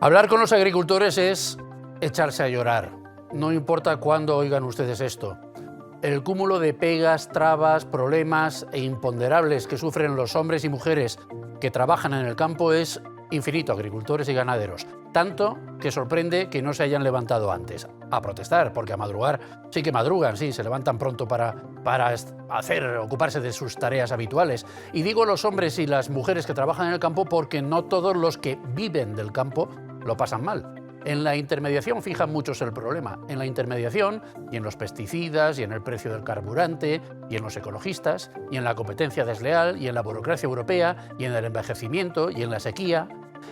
Hablar con los agricultores es echarse a llorar. No importa cuándo oigan ustedes esto. El cúmulo de pegas, trabas, problemas e imponderables que sufren los hombres y mujeres que trabajan en el campo es infinito, agricultores y ganaderos. Tanto que sorprende que no se hayan levantado antes a protestar, porque a madrugar sí que madrugan, sí, se levantan pronto para ocuparse de sus tareas habituales. Y digo los hombres y las mujeres que trabajan en el campo porque no todos los que viven del campo lo pasan mal. En la intermediación fijan muchos el problema. En la intermediación, y en los pesticidas, y en el precio del carburante, y en los ecologistas, y en la competencia desleal, y en la burocracia europea, y en el envejecimiento, y en la sequía.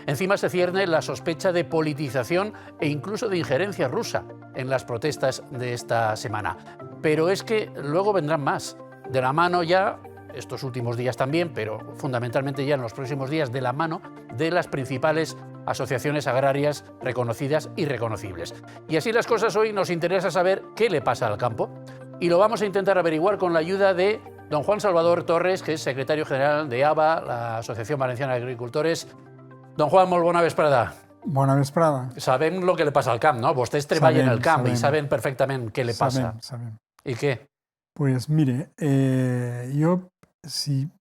Encima se cierne la sospecha de politización e incluso de injerencia rusa en las protestas de esta semana. Pero es que luego vendrán más. De la mano ya, estos últimos días también, pero fundamentalmente ya en los próximos días, de la mano de las principales asociaciones agrarias reconocidas y reconocibles. Y así las cosas, hoy nos interesa saber qué le pasa al campo, y lo vamos a intentar averiguar con la ayuda de don Juan Salvador Torres, que es secretario general de AVA, la Asociación Valenciana de Agricultores. Don Juan, molt bona vesprada. Bona vesprada. Sabem lo que le passa al camp, no? Vostès treballen al camp i saben perfectament què li passa. Sabem. I què? Pues mire, jo,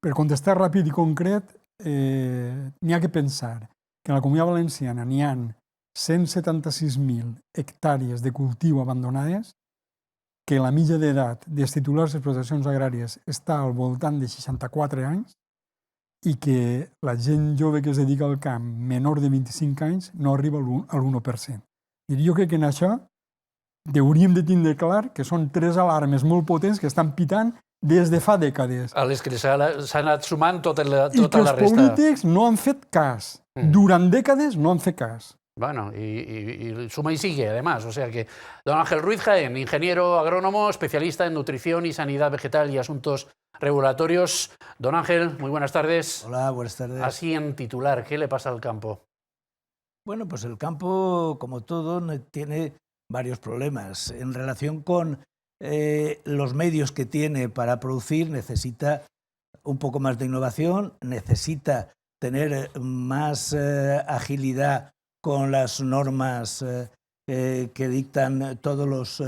per contestar ràpid i concret, n'hi ha que pensar que a la Comunitat Valenciana n'hi ha 176.000 hectàrees de cultiu abandonades, que la mitja d'edat dels titulars d'explotacions agràries està al voltant de 64 anys i que la gent jove que es dedica al camp menor de 25 anys no arriba al 1%. I jo crec que en això hauríem de tindre clar que són tres alarmes molt potents que estan pitant des de fa dècades. A les que s'ha anat sumant tota la resta. I que els polítics no han fet cas. Durant dècades no han fet cas. Bueno, y suma y sigue, además. O sea que don Ángel Ruiz Jaén, ingeniero agrónomo, especialista en nutrición y sanidad vegetal y asuntos regulatorios. Don Ángel, muy buenas tardes. Hola, buenas tardes. Así en titular, ¿qué le pasa al campo? Bueno, pues el campo, como todo, tiene varios problemas. En relación con los medios que tiene para producir, necesita un poco más de innovación, necesita tener más agilidad con las normas que dictan todos los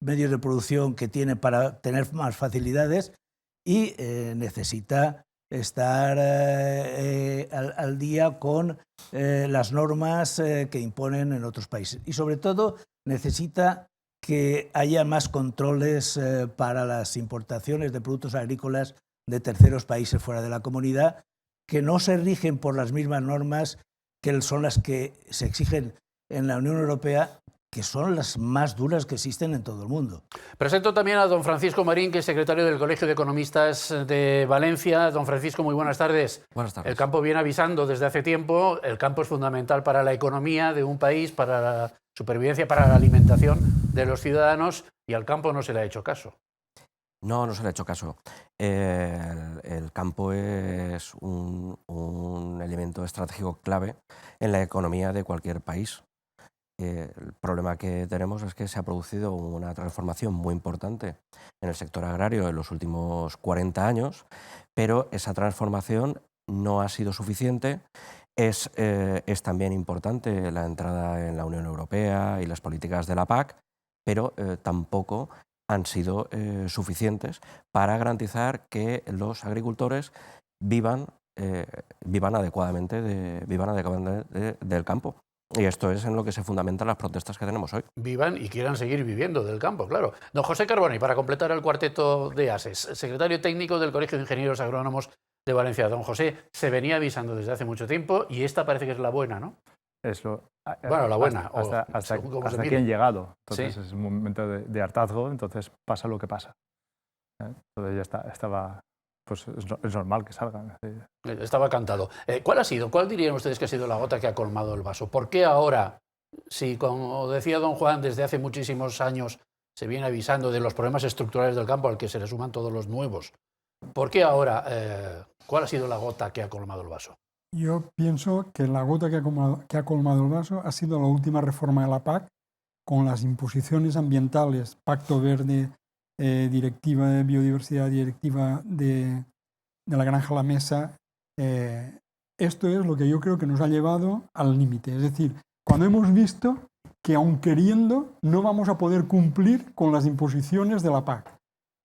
medios de producción que tiene para tener más facilidades y necesita estar al día con las normas que imponen en otros países. Y sobre todo necesita que haya más controles para las importaciones de productos agrícolas de terceros países fuera de la comunidad, que no se rigen por las mismas normas que son las que se exigen en la Unión Europea, que son las más duras que existen en todo el mundo. Presento también a don Francisco Marín, que es secretario del Colegio de Economistas de Valencia. Don Francisco, muy buenas tardes. Buenas tardes. El campo viene avisando desde hace tiempo. El campo es fundamental para la economía de un país, para la supervivencia, para la alimentación de los ciudadanos, y al campo no se le ha hecho caso. No se le ha hecho caso. El campo es un elemento estratégico clave en la economía de cualquier país. El problema que tenemos es que se ha producido una transformación muy importante en el sector agrario en los últimos 40 años, pero esa transformación no ha sido suficiente. Es también importante la entrada en la Unión Europea y las políticas de la PAC, pero tampoco han sido suficientes para garantizar que los agricultores vivan adecuadamente del campo. Y esto es en lo que se fundamentan las protestas que tenemos hoy. Vivan y quieran seguir viviendo del campo, claro. Don José Carboni, para completar el cuarteto de ases, secretario técnico del Colegio de Ingenieros Agrónomos de Valencia. Don José, se venía avisando desde hace mucho tiempo y esta parece que es la buena, ¿no? Bueno, la buena. Hasta aquí han llegado. Entonces ¿Sí? Es un momento de hartazgo, entonces pasa lo que pasa. Entonces ya estaba, pues es normal que salgan. Estaba cantado. ¿Cuál dirían ustedes que ha sido la gota que ha colmado el vaso? ¿Por qué ahora, si como decía don Juan, desde hace muchísimos años se viene avisando de los problemas estructurales del campo al que se le suman todos los nuevos? ¿Por qué ahora? ¿Cuál ha sido la gota que ha colmado el vaso? Yo pienso que la gota que ha colmado el vaso ha sido la última reforma de la PAC, con las imposiciones ambientales, Pacto Verde, Directiva de Biodiversidad, Directiva de la Granja a la Mesa. Esto es lo que yo creo que nos ha llevado al límite. Es decir, cuando hemos visto que aun queriendo no vamos a poder cumplir con las imposiciones de la PAC.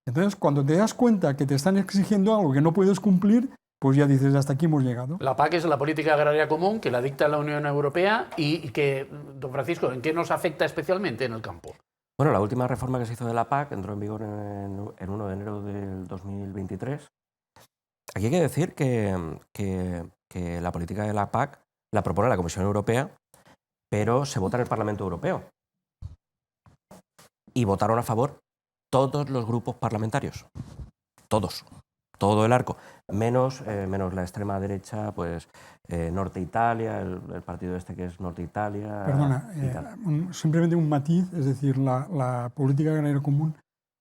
Entonces, cuando te das cuenta que te están exigiendo algo que no puedes cumplir, pues ya dices, hasta aquí hemos llegado. La PAC es la política agraria común que la dicta la Unión Europea y que, don Francisco, ¿en qué nos afecta especialmente en el campo? Bueno, la última reforma que se hizo de la PAC entró en vigor en 1 de enero del 2023. Aquí hay que decir que la política de la PAC la propone la Comisión Europea, pero se vota en el Parlamento Europeo. Y votaron a favor todos los grupos parlamentarios. Todos. Todo el arco. Menos la extrema derecha, pues Norte Italia, el partido este que es Norte Italia. Perdona, simplemente un matiz, es decir, la política agraria común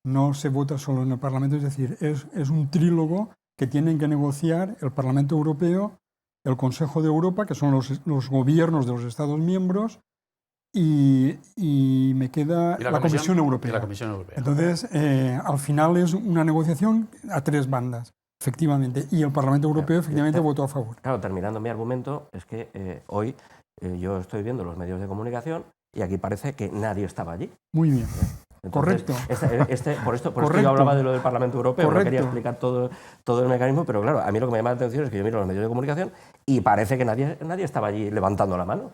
no se vota solo en el Parlamento, es decir, es un trílogo que tienen que negociar el Parlamento Europeo, el Consejo de Europa, que son los gobiernos de los Estados miembros, y me queda la Comisión Europea. La Comisión Europea. Entonces, al final es una negociación a tres bandas, efectivamente, y el Parlamento Europeo efectivamente votó a favor. Claro, terminando mi argumento, es que hoy yo estoy viendo los medios de comunicación y aquí parece que nadie estaba allí. Muy bien. Entonces, correcto. Por esto yo hablaba de lo del Parlamento Europeo, correcto. No quería explicar todo el mecanismo, pero claro, a mí lo que me llama la atención es que yo miro los medios de comunicación y parece que nadie estaba allí levantando la mano.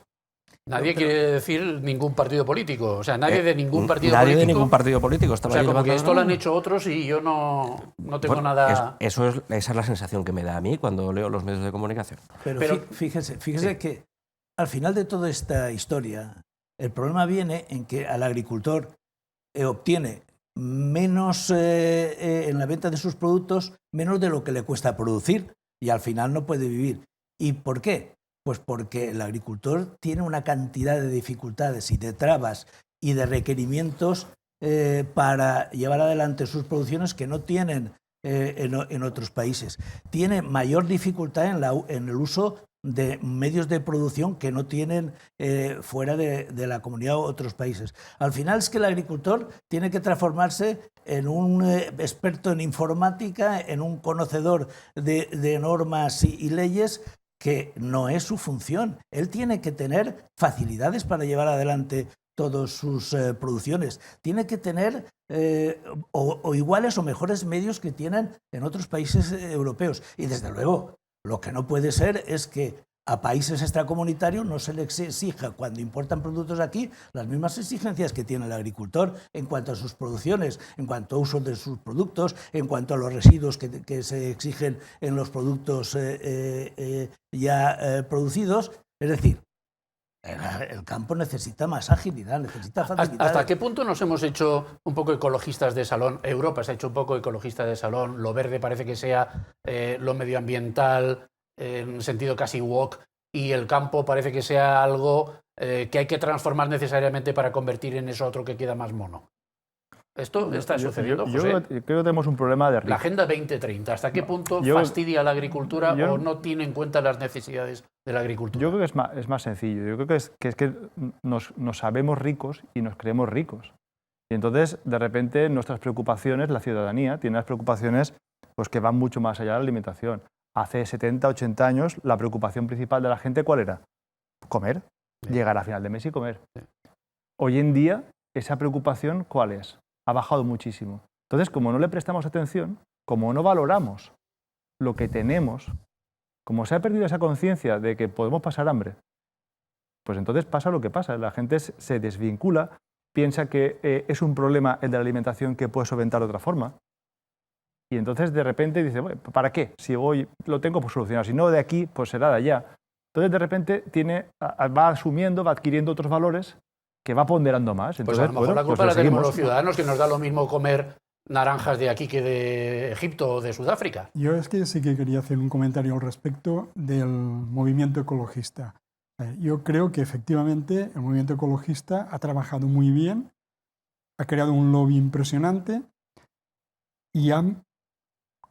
Nadie quiere decir ningún partido político, o sea, nadie de ningún partido nadie político. de ningún partido político estaba O sea, allí como que levantando esto la lo han mano. hecho otros y yo no tengo Bueno, nada... esa es la sensación que me da a mí cuando leo los medios de comunicación. Pero fíjese sí. que al final de toda esta historia, el problema viene en que al agricultor obtiene menos en la venta de sus productos, menos de lo que le cuesta producir y al final no puede vivir. ¿Y por qué? Pues porque el agricultor tiene una cantidad de dificultades y de trabas y de requerimientos para llevar adelante sus producciones que no tienen en otros países. Tiene mayor dificultad en el uso de medios de producción que no tienen fuera de la comunidad o otros países. Al final es que el agricultor tiene que transformarse en un experto en informática, en un conocedor de normas y leyes, que no es su función. Él tiene que tener facilidades para llevar adelante todas sus producciones. Tiene que tener o iguales o mejores medios que tienen en otros países europeos. Y desde luego, lo que no puede ser es que a países extracomunitarios no se les exija, cuando importan productos aquí, las mismas exigencias que tiene el agricultor en cuanto a sus producciones, en cuanto a uso de sus productos, en cuanto a los residuos que se exigen en los productos ya producidos. Es decir, el campo necesita más agilidad, necesita facilidad. ¿Hasta qué punto nos hemos hecho un poco ecologistas de salón? Europa se ha hecho un poco ecologista de salón, lo verde parece que sea lo medioambiental, en sentido casi woke, y el campo parece que sea algo que hay que transformar necesariamente para convertir en eso otro que queda más mono. ¿Esto está sucediendo, yo José? creo que tenemos un problema de La Agenda 2030, ¿hasta qué punto Yo- fastidia a la agricultura yo- o no tiene en cuenta las necesidades de la agricultura? Yo creo que es más sencillo. Yo creo que nos sabemos ricos y nos creemos ricos. Y entonces, de repente, nuestras preocupaciones, la ciudadanía, tiene las preocupaciones pues, que van mucho más allá de la alimentación. Hace 70, 80 años, la preocupación principal de la gente, ¿cuál era? Comer. Sí. Llegar a final de mes y comer. Sí. Hoy en día, esa preocupación, ¿cuál es? Ha bajado muchísimo. Entonces, como no le prestamos atención, como no valoramos lo que tenemos, como se ha perdido esa conciencia de que podemos pasar hambre, pues entonces pasa lo que pasa. La gente se desvincula, piensa que es un problema el de la alimentación que puede solventar de otra forma. Y entonces de repente dice, bueno, ¿para qué? Si hoy lo tengo, pues solucionado. Si no de aquí, pues será de allá. Entonces de repente va asumiendo, va adquiriendo otros valores que va ponderando más. Pues Entonces, a lo mejor bueno, la culpa pues la lo tenemos seguimos. los ciudadanos, que nos da lo mismo comer naranjas de aquí que de Egipto o de Sudáfrica. Yo es que sí que quería hacer un comentario al respecto del movimiento ecologista. Yo creo que efectivamente el movimiento ecologista ha trabajado muy bien, ha creado un lobby impresionante y ha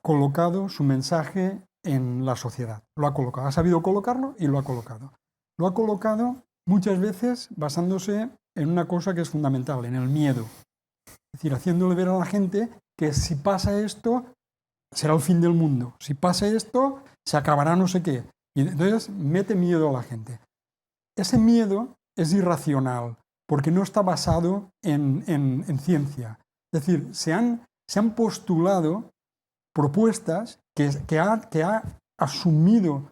colocado su mensaje en la sociedad. Lo ha colocado, ha sabido colocarlo y lo ha colocado. Lo ha colocado muchas veces basándose en una cosa que es fundamental, en el miedo. Es decir, haciéndole ver a la gente que si pasa esto, será el fin del mundo. Si pasa esto, se acabará no sé qué. Y entonces mete miedo a la gente. Ese miedo es irracional, porque no está basado en ciencia. Es decir, se han postulado propuestas que han asumido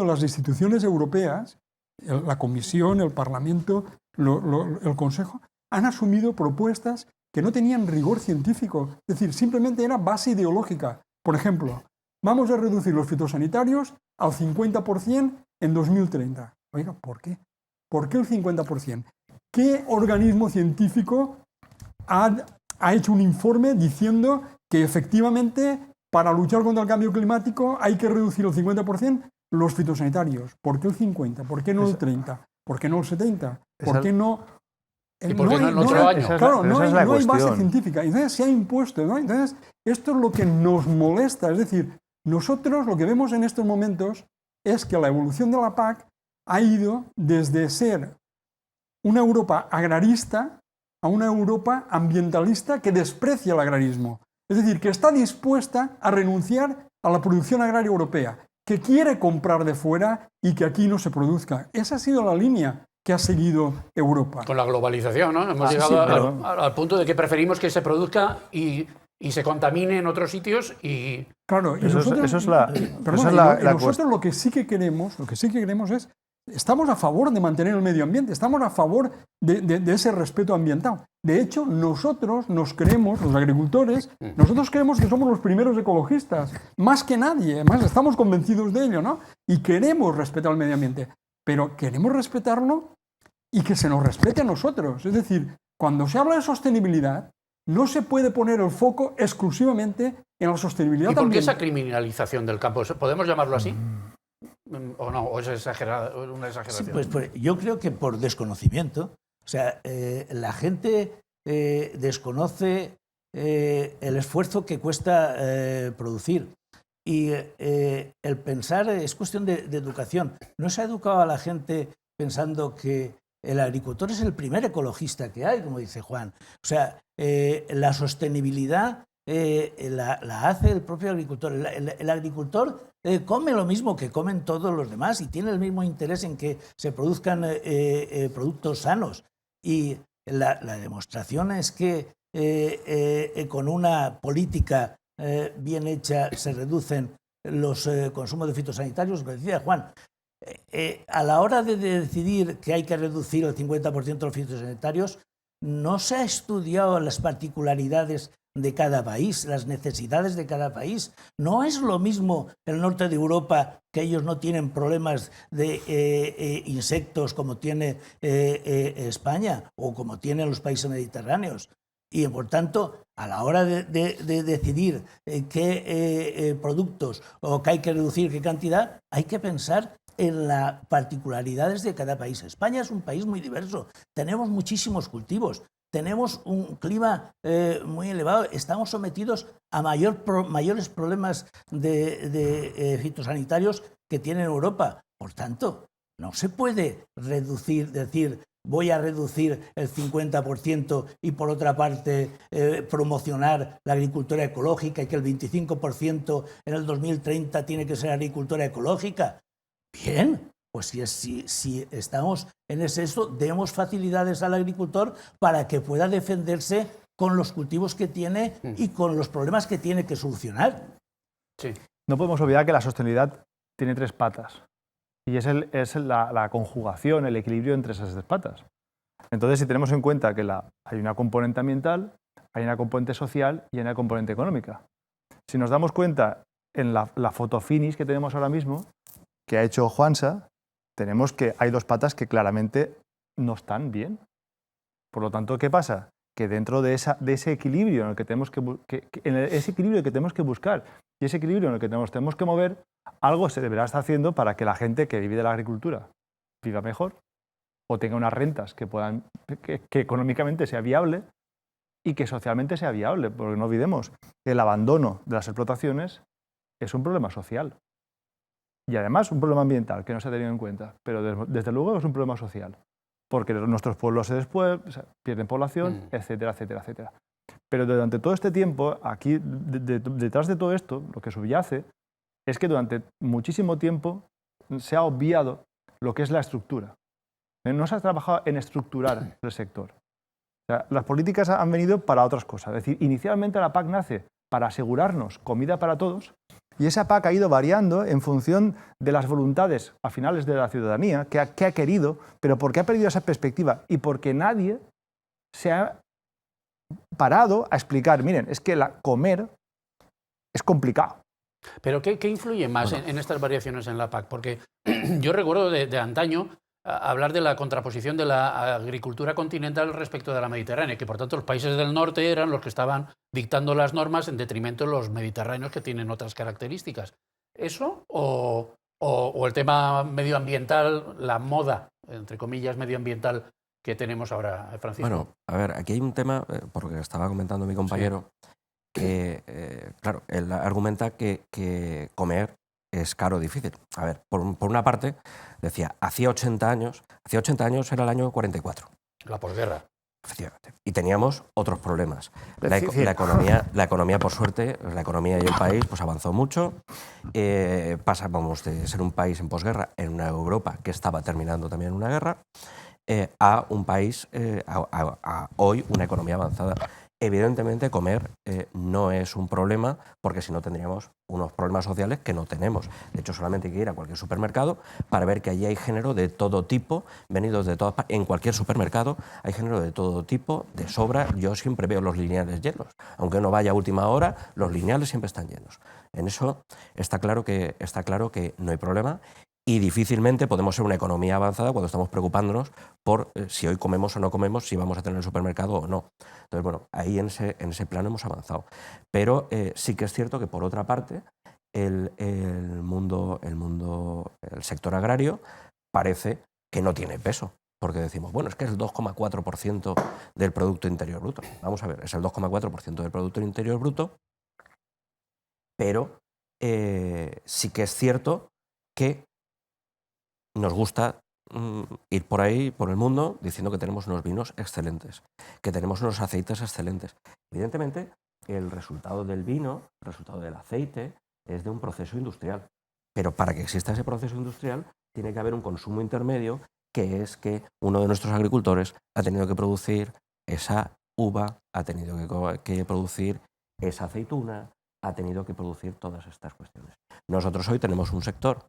las instituciones europeas, la Comisión, el Parlamento, el Consejo, han asumido propuestas que no tenían rigor científico, es decir, simplemente era base ideológica. Por ejemplo, vamos a reducir los fitosanitarios al 50% en 2030. Oiga, ¿por qué? ¿Por qué el 50%? ¿Qué organismo científico ha hecho un informe diciendo que efectivamente para luchar contra el cambio climático hay que reducir el 50% los fitosanitarios? ¿Por qué el 50%? ¿Por qué no el 30%? ¿Por qué no el 70%? ¿Por qué no? ¿Y por qué no el otro año? Claro, no hay base científica. Entonces se ha impuesto, ¿no? Entonces esto es lo que nos molesta. Es decir, nosotros lo que vemos en estos momentos es que la evolución de la PAC ha ido desde ser una Europa agrarista a una Europa ambientalista que desprecia el agrarismo. Es decir, que está dispuesta a renunciar a la producción agraria europea, que quiere comprar de fuera y que aquí no se produzca. Esa ha sido la línea que ha seguido Europa. Con la globalización, ¿no? Hemos llegado al punto de que preferimos que se produzca y se contamine en otros sitios y... Claro, y nosotros lo que sí que queremos es, estamos a favor de mantener el medio ambiente, estamos a favor de ese respeto ambiental. De hecho, nosotros nos creemos, los agricultores, nosotros creemos que somos los primeros ecologistas, más que nadie, además estamos convencidos de ello, ¿no? Y queremos respetar el medio ambiente, pero queremos respetarlo y que se nos respete a nosotros. Es decir, cuando se habla de sostenibilidad, no se puede poner el foco exclusivamente en la sostenibilidad. ¿Y por qué ambiental. esa criminalización del campo? ¿Podemos llamarlo así? ¿O no? ¿O es una exageración? Sí, pues yo creo que por desconocimiento. O sea, la gente desconoce el esfuerzo que cuesta producir. Y el pensar es cuestión de educación. No se ha educado a la gente pensando que el agricultor es el primer ecologista que hay, como dice Juan. O sea, la sostenibilidad la hace el propio agricultor. El agricultor come lo mismo que comen todos los demás y tiene el mismo interés en que se produzcan productos sanos. Y la demostración es que con una política bien hecha se reducen los consumos de fitosanitarios, lo que decía Juan. A la hora de decidir que hay que reducir el 50% de los fitosanitarios, no se ha estudiado las particularidades de cada país, las necesidades de cada país. No es lo mismo el norte de Europa, que ellos no tienen problemas de insectos como tiene España o como tienen los países mediterráneos. Y, por tanto, a la hora de decidir qué productos o qué hay que reducir, qué cantidad, hay que pensar en las particularidades de cada país. España es un país muy diverso. Tenemos muchísimos cultivos. Tenemos un clima muy elevado. Estamos sometidos a mayores problemas de fitosanitarios que tiene Europa. Por tanto, no se puede decir voy a reducir el 50% y por otra parte promocionar la agricultura ecológica y que el 25% en el 2030 tiene que ser agricultura ecológica. Bien, pues si estamos en eso, demos facilidades al agricultor para que pueda defenderse con los cultivos que tiene y con los problemas que tiene que solucionar. Sí. No podemos olvidar que la sostenibilidad tiene tres patas y es la conjugación, el equilibrio entre esas tres patas. Entonces, si tenemos en cuenta que hay una componente ambiental, hay una componente social y hay una componente económica. Si nos damos cuenta en la fotofinish que tenemos ahora mismo, que ha hecho Juansa, tenemos que hay dos patas que claramente no están bien. Por lo tanto, ¿qué pasa? Que dentro de ese equilibrio en el que tenemos ese equilibrio que tenemos que buscar y ese equilibrio en el que tenemos que mover, algo se deberá estar haciendo para que la gente que vive de la agricultura viva mejor o tenga unas rentas que económicamente sea viable y que socialmente sea viable, porque no olvidemos que el abandono de las explotaciones es un problema social. Y además un problema ambiental que no se ha tenido en cuenta, pero desde luego es un problema social, porque nuestros pueblos pierden población, etcétera, etcétera, etcétera. Pero durante todo este tiempo, aquí detrás de todo esto, lo que subyace es que durante muchísimo tiempo se ha obviado lo que es la estructura. No se ha trabajado en estructurar el sector. O sea, las políticas han venido para otras cosas. Es decir, inicialmente la PAC nace para asegurarnos comida para todos y esa PAC ha ido variando en función de las voluntades a finales de la ciudadanía, que ha querido, pero porque ha perdido esa perspectiva y porque nadie se ha parado a explicar, miren, es que comer es complicado. Pero ¿qué influye más en estas variaciones en la PAC? Porque yo recuerdo de antaño hablar de la contraposición de la agricultura continental respecto de la mediterránea, que por tanto los países del norte eran los que estaban dictando las normas en detrimento de los mediterráneos que tienen otras características. ¿Eso o el tema medioambiental, la moda, entre comillas, medioambiental que tenemos ahora, Francisco? Bueno, a ver, aquí hay un tema, porque estaba comentando mi compañero, que, claro, él argumenta que comer es caro, difícil. A ver, por una parte, decía, hacía 80 años era el año 44. La posguerra. Efectivamente. Y teníamos otros problemas. La economía, por suerte, la economía y el país pues avanzó mucho. Pasábamos de ser un país en posguerra, en una Europa que estaba terminando también una guerra, a un país, a hoy, una economía avanzada. Evidentemente, comer no es un problema, porque si no tendríamos unos problemas sociales que no tenemos. De hecho, solamente hay que ir a cualquier supermercado para ver que allí hay género de todo tipo, venidos de todas partes. En cualquier supermercado hay género de todo tipo, de sobra. Yo siempre veo los lineales llenos. Aunque no vaya a última hora, los lineales siempre están llenos. En eso está claro que no hay problema. Y difícilmente podemos ser una economía avanzada cuando estamos preocupándonos por si hoy comemos o no comemos, si vamos a tener el supermercado o no. Entonces, bueno, ahí en ese plano hemos avanzado. Pero sí que es cierto que, por otra parte, el sector agrario parece que no tiene peso. Porque decimos, bueno, es que es el 2,4% del Producto Interior Bruto. Vamos a ver, es el 2,4% del Producto Interior Bruto, pero sí que es cierto que nos gusta ir por ahí, por el mundo, diciendo que tenemos unos vinos excelentes, que tenemos unos aceites excelentes. Evidentemente, el resultado del vino, el resultado del aceite, es de un proceso industrial. Pero para que exista ese proceso industrial, tiene que haber un consumo intermedio, que es que uno de nuestros agricultores ha tenido que producir esa uva, ha tenido que producir esa aceituna, ha tenido que producir todas estas cuestiones. Nosotros hoy tenemos un sector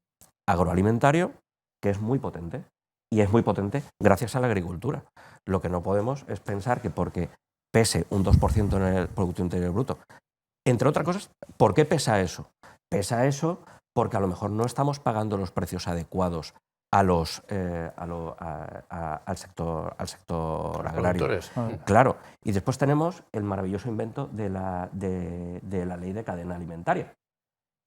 agroalimentario que es muy potente, y es muy potente gracias a la agricultura. Lo que no podemos es pensar que porque pese un 2% en el Producto Interior Bruto, entre otras cosas, ¿por qué pesa eso? Pesa eso porque a lo mejor no estamos pagando los precios adecuados al sector agrario. Claro, y después tenemos el maravilloso invento de la ley de cadena alimentaria.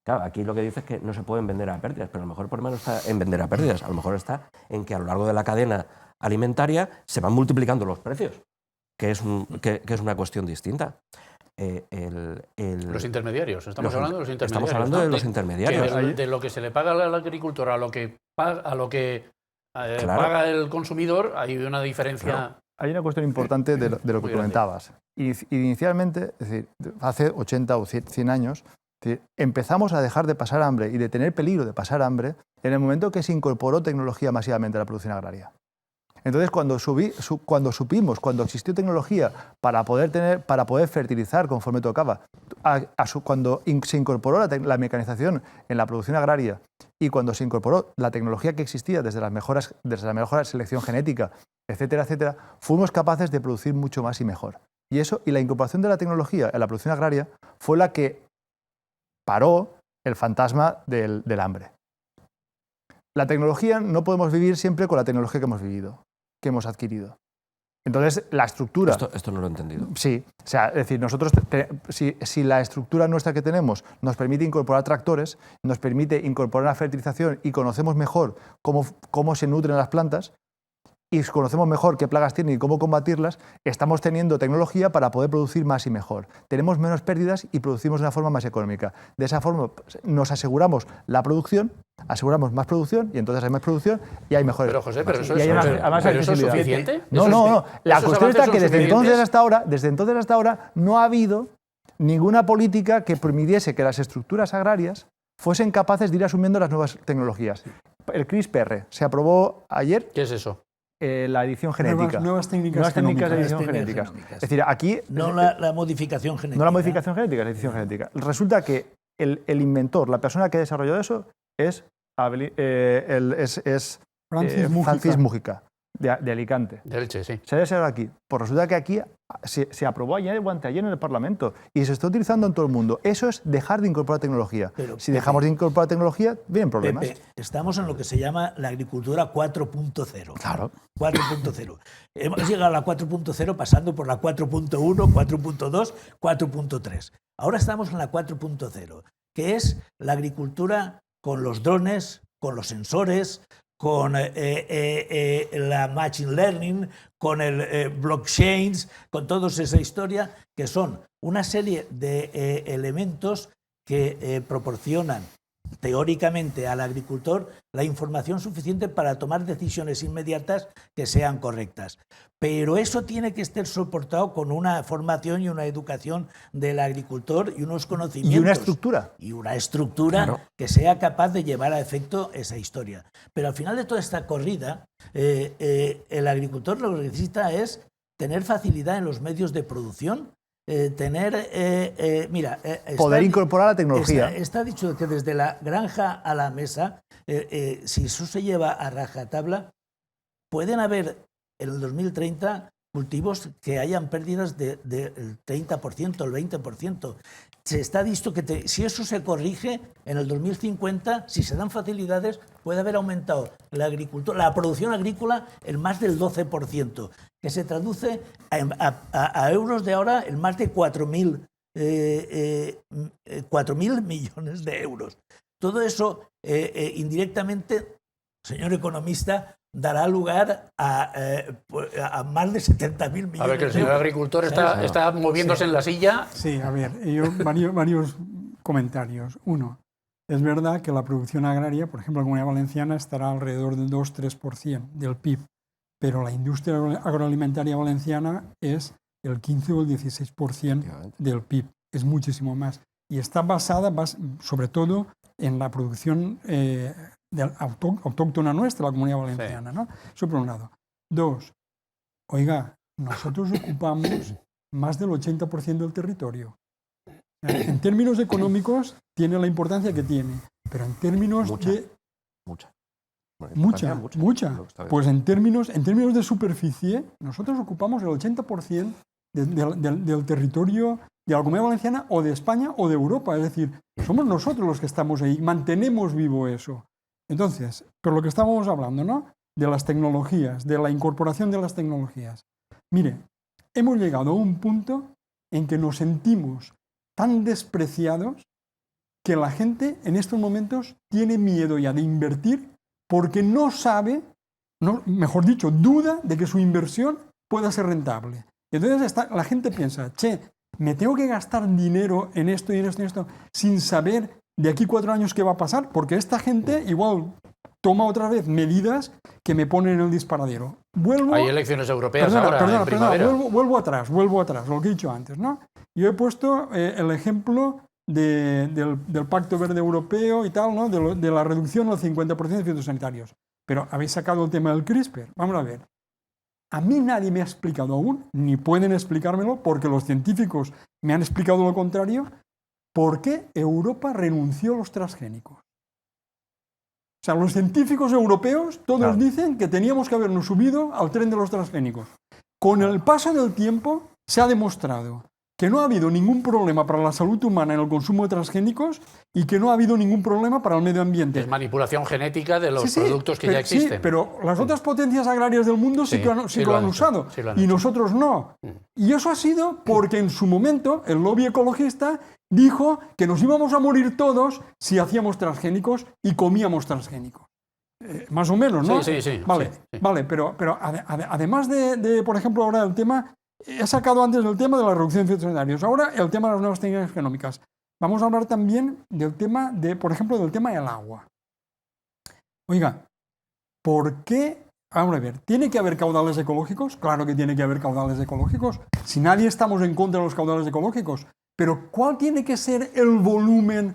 Claro, aquí lo que dice es que no se pueden vender a pérdidas, pero a lo mejor el problema no está en vender a pérdidas, a lo mejor está en que a lo largo de la cadena alimentaria se van multiplicando los precios, que es una cuestión distinta. Los intermediarios, estamos hablando de los intermediarios. Estamos hablando de los intermediarios. De lo que se le paga al agricultor a lo que Claro. paga el consumidor, hay una diferencia. Claro. Hay una cuestión importante de lo que comentabas. Inicialmente, es decir, hace 80 o 100 años, empezamos a dejar de pasar hambre y de tener peligro de pasar hambre en el momento que se incorporó tecnología masivamente a la producción agraria. Entonces, cuando existió tecnología para poder fertilizar conforme tocaba, cuando se incorporó la mecanización en la producción agraria y cuando se incorporó la tecnología que existía desde la mejora selección genética, etcétera, etcétera, fuimos capaces de producir mucho más y mejor. Y la incorporación de la tecnología en la producción agraria fue la que paró el fantasma del hambre. La tecnología, no podemos vivir siempre con la tecnología que hemos vivido, que hemos adquirido. Entonces, la estructura... Esto no lo he entendido. Sí, o sea, es decir, nosotros, si la estructura nuestra que tenemos nos permite incorporar tractores, nos permite incorporar la fertilización y conocemos mejor cómo se nutren las plantas, y conocemos mejor qué plagas tienen y cómo combatirlas, estamos teniendo tecnología para poder producir más y mejor. Tenemos menos pérdidas y producimos de una forma más económica. De esa forma nos aseguramos la producción, aseguramos más producción y entonces hay más producción y hay mejores... Pero José, ¿eso es suficiente? No. La cuestión está que desde entonces hasta ahora no ha habido ninguna política que permitiese que las estructuras agrarias fuesen capaces de ir asumiendo las nuevas tecnologías. El CRISPR se aprobó ayer. ¿Qué es eso? la edición genética. Nuevas técnicas Nuevas técnicas de genómicas. edición Técnicas genética. genómicas. Es decir, aquí... No la modificación genética. No la modificación genética, la edición genética. Resulta que el inventor, la persona que desarrolló eso, es Francis Múgica, de Alicante. De Elche, sí. Se debe ser aquí. Pues resulta que aquí se aprobó ayer o anteayer en el Parlamento y se está utilizando en todo el mundo. Eso es dejar de incorporar tecnología. Pero, si dejamos de incorporar tecnología, vienen problemas. Pepe, estamos en lo que se llama la agricultura 4.0. Claro. 4.0. Hemos llegado a la 4.0 pasando por la 4.1, 4.2, 4.3. Ahora estamos en la 4.0, que es la agricultura con los drones, con los sensores, con la machine learning, con el blockchains, con toda esa historia, que son una serie de elementos que proporcionan teóricamente al agricultor la información suficiente para tomar decisiones inmediatas que sean correctas. Pero eso tiene que estar soportado con una formación y una educación del agricultor y unos conocimientos. Y una estructura. Y una estructura, Claro, que sea capaz de llevar a efecto esa historia. Pero al final de toda esta corrida, el agricultor lo que necesita es tener facilidad en los medios de producción, poder incorporar la tecnología. Está dicho que desde la granja a la mesa, si eso se lleva a rajatabla, pueden haber en el 2030 cultivos que hayan pérdidas del 30%, el 20%. Se está dicho que si eso se corrige, en el 2050, si se dan facilidades, puede haber aumentado la producción agrícola en más del 12%, que se traduce a euros de ahora en más de 4.000 millones de euros. Todo eso, indirectamente, señor economista, dará lugar a más de 70.000 millones. A ver, que el señor agricultor está moviéndose en la silla. Sí, a ver, varios comentarios. Uno, es verdad que la producción agraria, por ejemplo, en la Comunidad Valenciana estará alrededor del 2-3% del PIB, pero la industria agroalimentaria valenciana es el 15 o el 16% del PIB, es muchísimo más. Y está basada sobre todo en la producción autóctona nuestra, la Comunidad Valenciana, ¿no? Eso por un lado. Dos, oiga, nosotros ocupamos más del 80% del territorio. En términos económicos tiene la importancia que tiene, pero en términos mucha. Pues en términos de superficie, nosotros ocupamos el 80% del territorio de la Comunidad Valenciana o de España o de Europa. Es decir, somos nosotros los que estamos ahí, mantenemos vivo eso. Entonces, por lo que estábamos hablando, ¿no? De las tecnologías, de la incorporación de las tecnologías. Mire, hemos llegado a un punto en que nos sentimos tan despreciados que la gente en estos momentos tiene miedo ya de invertir porque no sabe, mejor dicho, duda de que su inversión pueda ser rentable. Entonces la gente piensa, me tengo que gastar dinero en esto y en esto y en esto sin saber de aquí 4 años qué va a pasar, porque esta gente igual toma otra vez medidas que me ponen en el disparadero. Hay elecciones europeas en primavera. Vuelvo atrás, lo que he dicho antes, ¿no? Yo he puesto el ejemplo del Pacto Verde Europeo y tal, ¿no? De la reducción al 50% de fitosanitarios. Pero habéis sacado el tema del CRISPR. Vamos a ver. A mí nadie me ha explicado aún, ni pueden explicármelo, porque los científicos me han explicado lo contrario, por qué Europa renunció a los transgénicos. O sea, los científicos europeos todos dicen que teníamos que habernos subido al tren de los transgénicos. Con el paso del tiempo se ha demostrado que no ha habido ningún problema para la salud humana en el consumo de transgénicos y que no ha habido ningún problema para el medio ambiente. Es manipulación genética de los productos que ya existen. Sí, pero las otras potencias agrarias del mundo sí que lo han usado y nosotros no. Y eso ha sido porque en su momento el lobby ecologista dijo que nos íbamos a morir todos si hacíamos transgénicos y comíamos transgénicos. Más o menos, ¿no? Sí. Vale, pero además de, por ejemplo, ahora el tema... He sacado antes el tema de la reducción de fitosanitarios. Ahora el tema de las nuevas técnicas genómicas. Vamos a hablar también del tema por ejemplo, del tema del agua. Oiga, ¿por qué? Vamos a ver, ¿tiene que haber caudales ecológicos? Claro que tiene que haber caudales ecológicos. Si nadie estamos en contra de los caudales ecológicos. Pero ¿cuál tiene que ser el volumen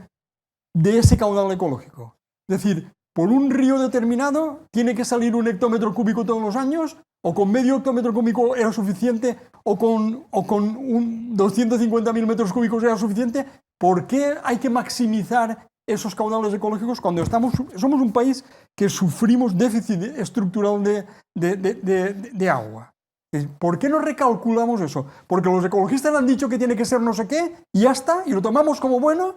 de ese caudal ecológico? Es decir, por un río determinado tiene que salir 1 hectómetro cúbico todos los años, o con medio hectómetro cúbico era suficiente, o con 250.000 metros cúbicos era suficiente. ¿Por qué hay que maximizar esos caudales ecológicos cuando somos un país que sufrimos déficit estructural de agua? ¿Por qué no recalculamos eso? ¿Porque los ecologistas han dicho que tiene que ser no sé qué y ya está, y lo tomamos como bueno?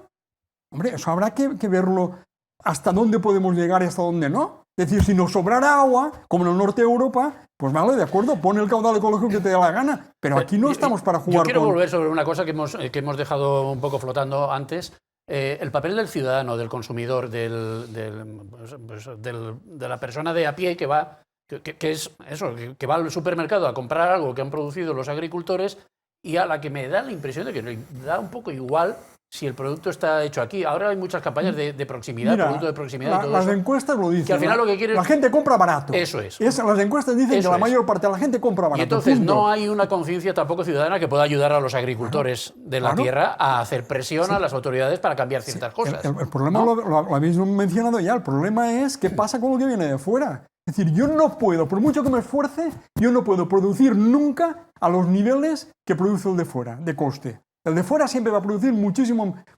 Hombre, eso habrá que verlo hasta dónde podemos llegar y hasta dónde no. Es decir, si nos sobrara agua, como en el norte de Europa, pues vale, de acuerdo, pon el caudal ecológico que te dé la gana, pero aquí no estamos para jugar. Yo quiero volver sobre una cosa que hemos dejado un poco flotando antes. El papel del ciudadano, del consumidor, de la persona de a pie que va, que es eso, que va al supermercado a comprar algo que han producido los agricultores y a la que me da la impresión de que le da un poco igual si el producto está hecho aquí. Ahora hay muchas campañas de proximidad, Mira, producto de proximidad y todo las eso. encuestas lo dicen. Que al final lo que quiere la gente compra barato. Eso es. Las encuestas dicen Eso que la es. mayor parte de la gente compra barato. Y entonces punto. no hay una conciencia tampoco ciudadana que pueda ayudar a los agricultores de la tierra a hacer presión a las autoridades para cambiar ciertas cosas. El problema lo habéis mencionado ya. El problema es qué pasa con lo que viene de fuera. Es decir, yo no puedo, por mucho que me esfuerce, yo no puedo producir nunca a los niveles que produce el de fuera, de coste. El de fuera siempre va a producir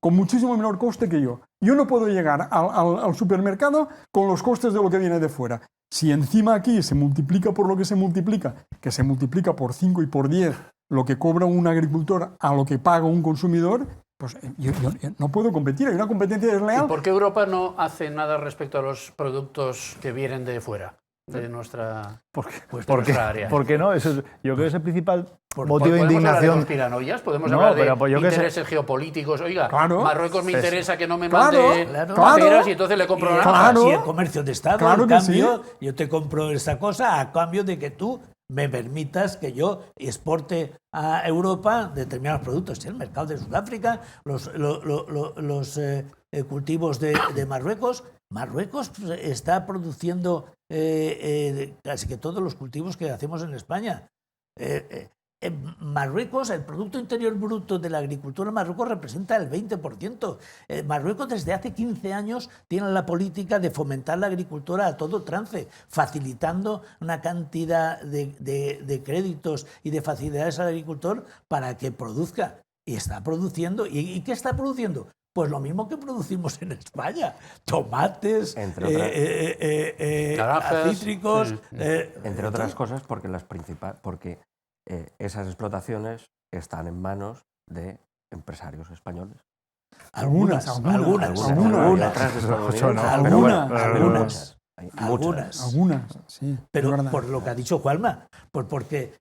con muchísimo menor coste que yo. Yo no puedo llegar al supermercado con los costes de lo que viene de fuera. Si encima aquí se multiplica por lo que se multiplica, que se multiplica por 5 y por 10 lo que cobra un agricultor a lo que paga un consumidor, pues yo no puedo competir, hay una competencia desleal. ¿Y por qué Europa no hace nada respecto a los productos que vienen de fuera, de nuestra, nuestra área? ¿Por qué no? Yo creo que es el principal motivo de ¿Podemos hablar de indignación. conspiranoias? ¿Podemos No, hablar de pero pues yo qué sé. intereses geopolíticos? Oiga, Claro. Marruecos me interesa que no me Claro, mande claro. banderas y entonces le compro naranjas. Claro. Si el comercio de Estado, Claro en que cambio, sí. yo te compro esta cosa a cambio de que tú me permitas que yo exporte a Europa determinados productos. El mercado de Sudáfrica, los cultivos de Marruecos. Marruecos está produciendo casi que todos los cultivos que hacemos en España. En Marruecos, el Producto Interior Bruto de la agricultura en Marruecos representa el 20%. Marruecos desde hace 15 años tiene la política de fomentar la agricultura a todo trance, facilitando una cantidad de créditos y de facilidades al agricultor para que produzca. Y está produciendo. ¿Y qué está produciendo? Pues lo mismo que producimos en España. Tomates, Naranjas, cítricos... sí. Entre otras cosas porque esas explotaciones están en manos de empresarios españoles. Algunas. Hay otras de Estados Unidos, pero bueno, Algunas. hay muchas. Algunas, sí. Pero es verdad. por lo que ha dicho Juanma, pues porque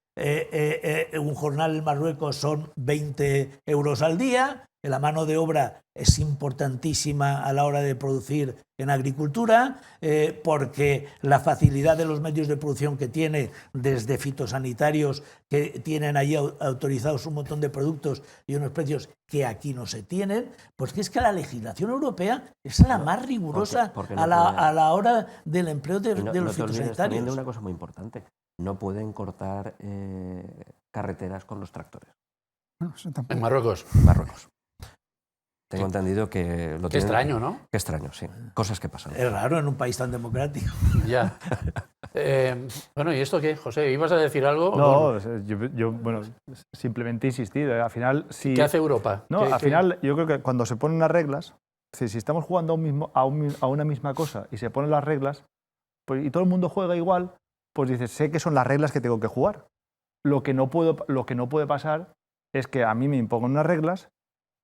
un jornal en Marruecos son 20 euros al día, la mano de obra es importantísima a la hora de producir en agricultura, porque la facilidad de los medios de producción que tiene, desde fitosanitarios, que tienen allí autorizados un montón de productos y unos precios que aquí no se tienen, pues que es que la legislación europea es la más rigurosa porque no a la hora del empleo de Y los no te olvides también fitosanitarios. de una cosa muy importante. No pueden cortar carreteras con los tractores. Bueno, eso tampoco. En Marruecos. Marruecos. Tengo entendido que lo Qué tienen... extraño, ¿no? Qué extraño, sí. Cosas que pasan. Es raro en un país tan democrático. Ya. Bueno, ¿y esto qué, José? ¿Ibas a decir algo? No, yo bueno, simplemente insistir. Al final, si... ¿Qué hace Europa? No, al final, yo creo que cuando se ponen las reglas, si estamos jugando a una misma cosa y se ponen las reglas, pues, y todo el mundo juega igual, pues dices, sé que son las reglas que tengo que jugar. Lo que no puede pasar es que a mí me impongan unas reglas.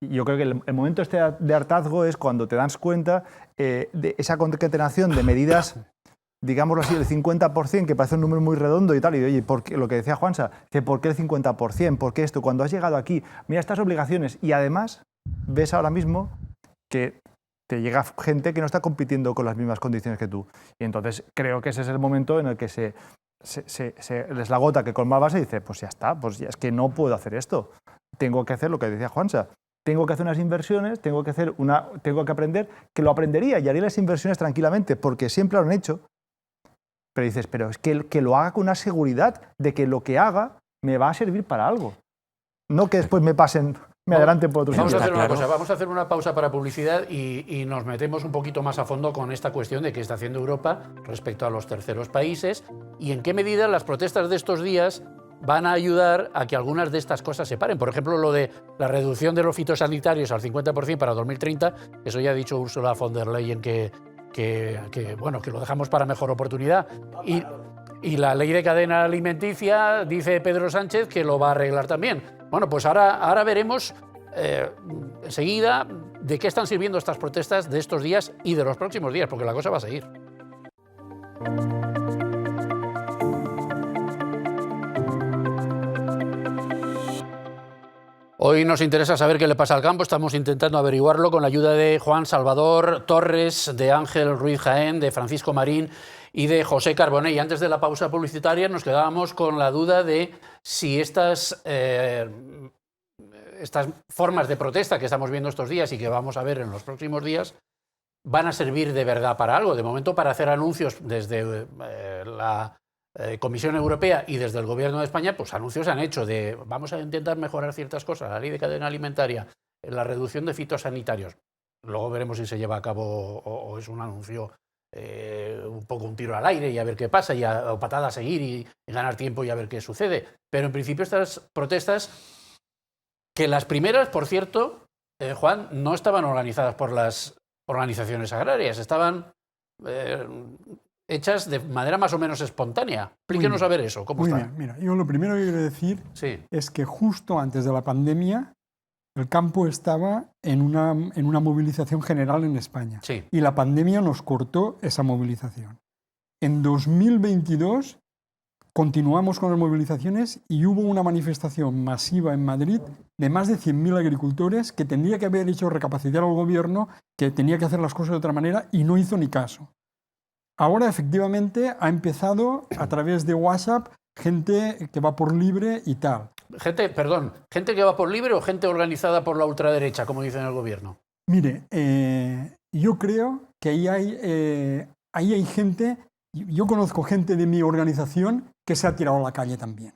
Y yo creo que el momento este de hartazgo es cuando te das cuenta de esa concatenación de medidas, digámoslo así, el 50%, que parece un número muy redondo y tal. Y oye, ¿por qué? Lo que decía Juansa, que ¿por qué el 50%? ¿Por qué esto? Cuando has llegado aquí, mira estas obligaciones y además ves ahora mismo que te llega gente que no está compitiendo con las mismas condiciones que tú. Y entonces creo que ese es el momento en el que es la gota que colma el vaso y dice, pues ya está, pues ya es que no puedo hacer esto. Tengo que hacer lo que decía Juansa. Tengo que hacer unas inversiones, tengo que aprender, que lo aprendería y haría las inversiones tranquilamente, porque siempre lo han hecho. Pero dices, pero es que lo haga con una seguridad de que lo que haga me va a servir para algo. No que después me pasen me adelante por otro Vamos a sitio. hacer una claro. cosa, vamos a hacer una pausa para publicidad y nos metemos un poquito más a fondo con esta cuestión de qué está haciendo Europa respecto a los terceros países y en qué medida las protestas de estos días van a ayudar a que algunas de estas cosas se paren. Por ejemplo, lo de la reducción de los fitosanitarios al 50% para 2030, eso ya ha dicho Ursula von der Leyen que lo dejamos para mejor oportunidad. Y la ley de cadena alimenticia, dice Pedro Sánchez, que lo va a arreglar también. Bueno, pues ahora veremos enseguida de qué están sirviendo estas protestas de estos días y de los próximos días, porque la cosa va a seguir. Hoy nos interesa saber qué le pasa al campo. Estamos intentando averiguarlo con la ayuda de Juan Salvador Torres, de Ángel Ruiz Jaén, de Francisco Marín y de José Carbonell. Y antes de la pausa publicitaria nos quedábamos con la duda de si estas formas de protesta que estamos viendo estos días y que vamos a ver en los próximos días van a servir de verdad para algo. De momento, para hacer anuncios desde la Comisión Europea y desde el Gobierno de España, pues anuncios se han hecho de vamos a intentar mejorar ciertas cosas, la ley de cadena alimentaria, la reducción de fitosanitarios. Luego veremos si se lleva a cabo o es un anuncio un poco un tiro al aire y a ver qué pasa, o patada a seguir y ganar tiempo y a ver qué sucede. Pero en principio estas protestas, que las primeras, por cierto, Juan, no estaban organizadas por las organizaciones agrarias, estaban hechas de manera más o menos espontánea. Explíquenos a ver eso, ¿cómo está? Muy bien, mira, yo lo primero que quiero decir Sí. es que justo antes de la pandemia el campo estaba en una movilización general en España. Sí. Y la pandemia nos cortó esa movilización. En 2022 continuamos con las movilizaciones y hubo una manifestación masiva en Madrid de más de 100.000 agricultores que tendría que haber hecho recapacitar al gobierno, que tenía que hacer las cosas de otra manera y no hizo ni caso. Ahora, efectivamente, ha empezado a través de WhatsApp gente que va por libre y tal. ¿Gente que va por libre o gente organizada por la ultraderecha, como dicen el gobierno? Mire, yo creo que ahí hay gente, yo conozco gente de mi organización que se ha tirado a la calle también.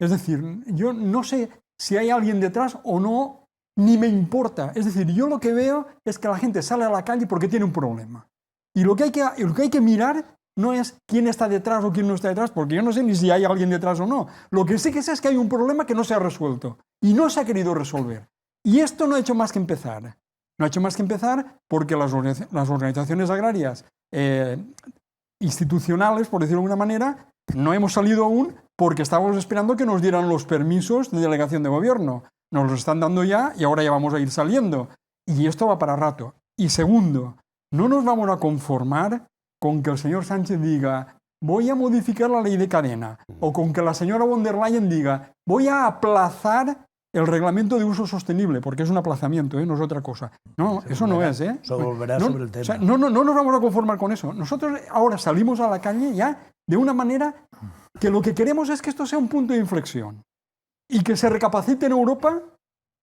Es decir, yo no sé si hay alguien detrás o no, ni me importa. Es decir, yo lo que veo es que la gente sale a la calle porque tiene un problema. Y lo que hay que mirar no es quién está detrás o quién no está detrás, porque yo no sé ni si hay alguien detrás o no. Lo que sí que sé es que hay un problema que no se ha resuelto y no se ha querido resolver. Y esto no ha hecho más que empezar. No ha hecho más que empezar porque las organizaciones agrarias institucionales, por decirlo de alguna manera, no hemos salido aún porque estábamos esperando que nos dieran los permisos de delegación de gobierno. Nos los están dando ya y ahora ya vamos a ir saliendo. Y esto va para rato. Y segundo, no nos vamos a conformar con que el señor Sánchez diga voy a modificar la ley de cadena o con que la señora von der Leyen diga voy a aplazar el reglamento de uso sostenible, porque es un aplazamiento, no es otra cosa. No, eso no es. Eso volverá sobre el tema. O sea, no nos vamos a conformar con eso. Nosotros ahora salimos a la calle ya de una manera que lo que queremos es que esto sea un punto de inflexión y que se recapacite en Europa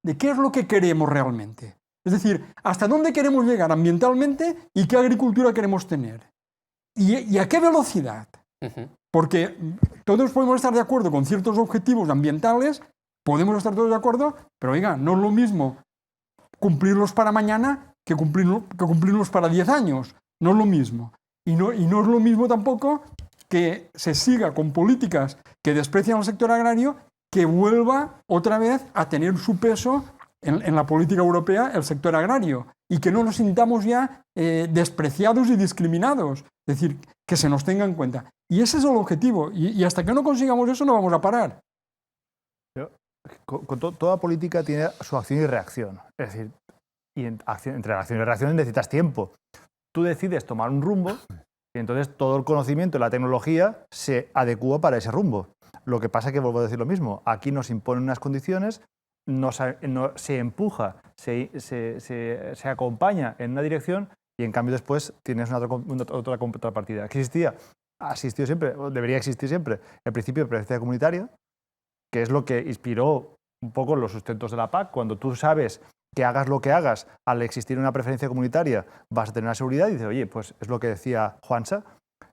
de qué es lo que queremos realmente. Es decir, hasta dónde queremos llegar ambientalmente y qué agricultura queremos tener. ¿Y a qué velocidad? Porque todos podemos estar de acuerdo con ciertos objetivos ambientales, podemos estar todos de acuerdo, pero oiga, no es lo mismo cumplirlos para mañana que cumplirlos para 10 años. No es lo mismo. Y no es lo mismo tampoco que se siga con políticas que desprecian al sector agrario, que vuelva otra vez a tener su peso en la política europea el sector agrario y que no nos sintamos ya despreciados y discriminados. Es decir, que se nos tenga en cuenta. Y ese es el objetivo. Y hasta que no consigamos eso no vamos a parar. Toda política tiene su acción y reacción. Es decir, entre acción y reacción necesitas tiempo. Tú decides tomar un rumbo y entonces todo el conocimiento y la tecnología se adecúa para ese rumbo. Lo que pasa es que, vuelvo a decir lo mismo, aquí nos imponen unas condiciones, se empuja, se acompaña en una dirección y en cambio después tienes otra contrapartida. Ha existido siempre, debería existir siempre, el principio de preferencia comunitaria, que es lo que inspiró un poco los sustentos de la PAC. Cuando tú sabes que hagas lo que hagas, al existir una preferencia comunitaria vas a tener una seguridad y dices, oye, pues es lo que decía Juansa,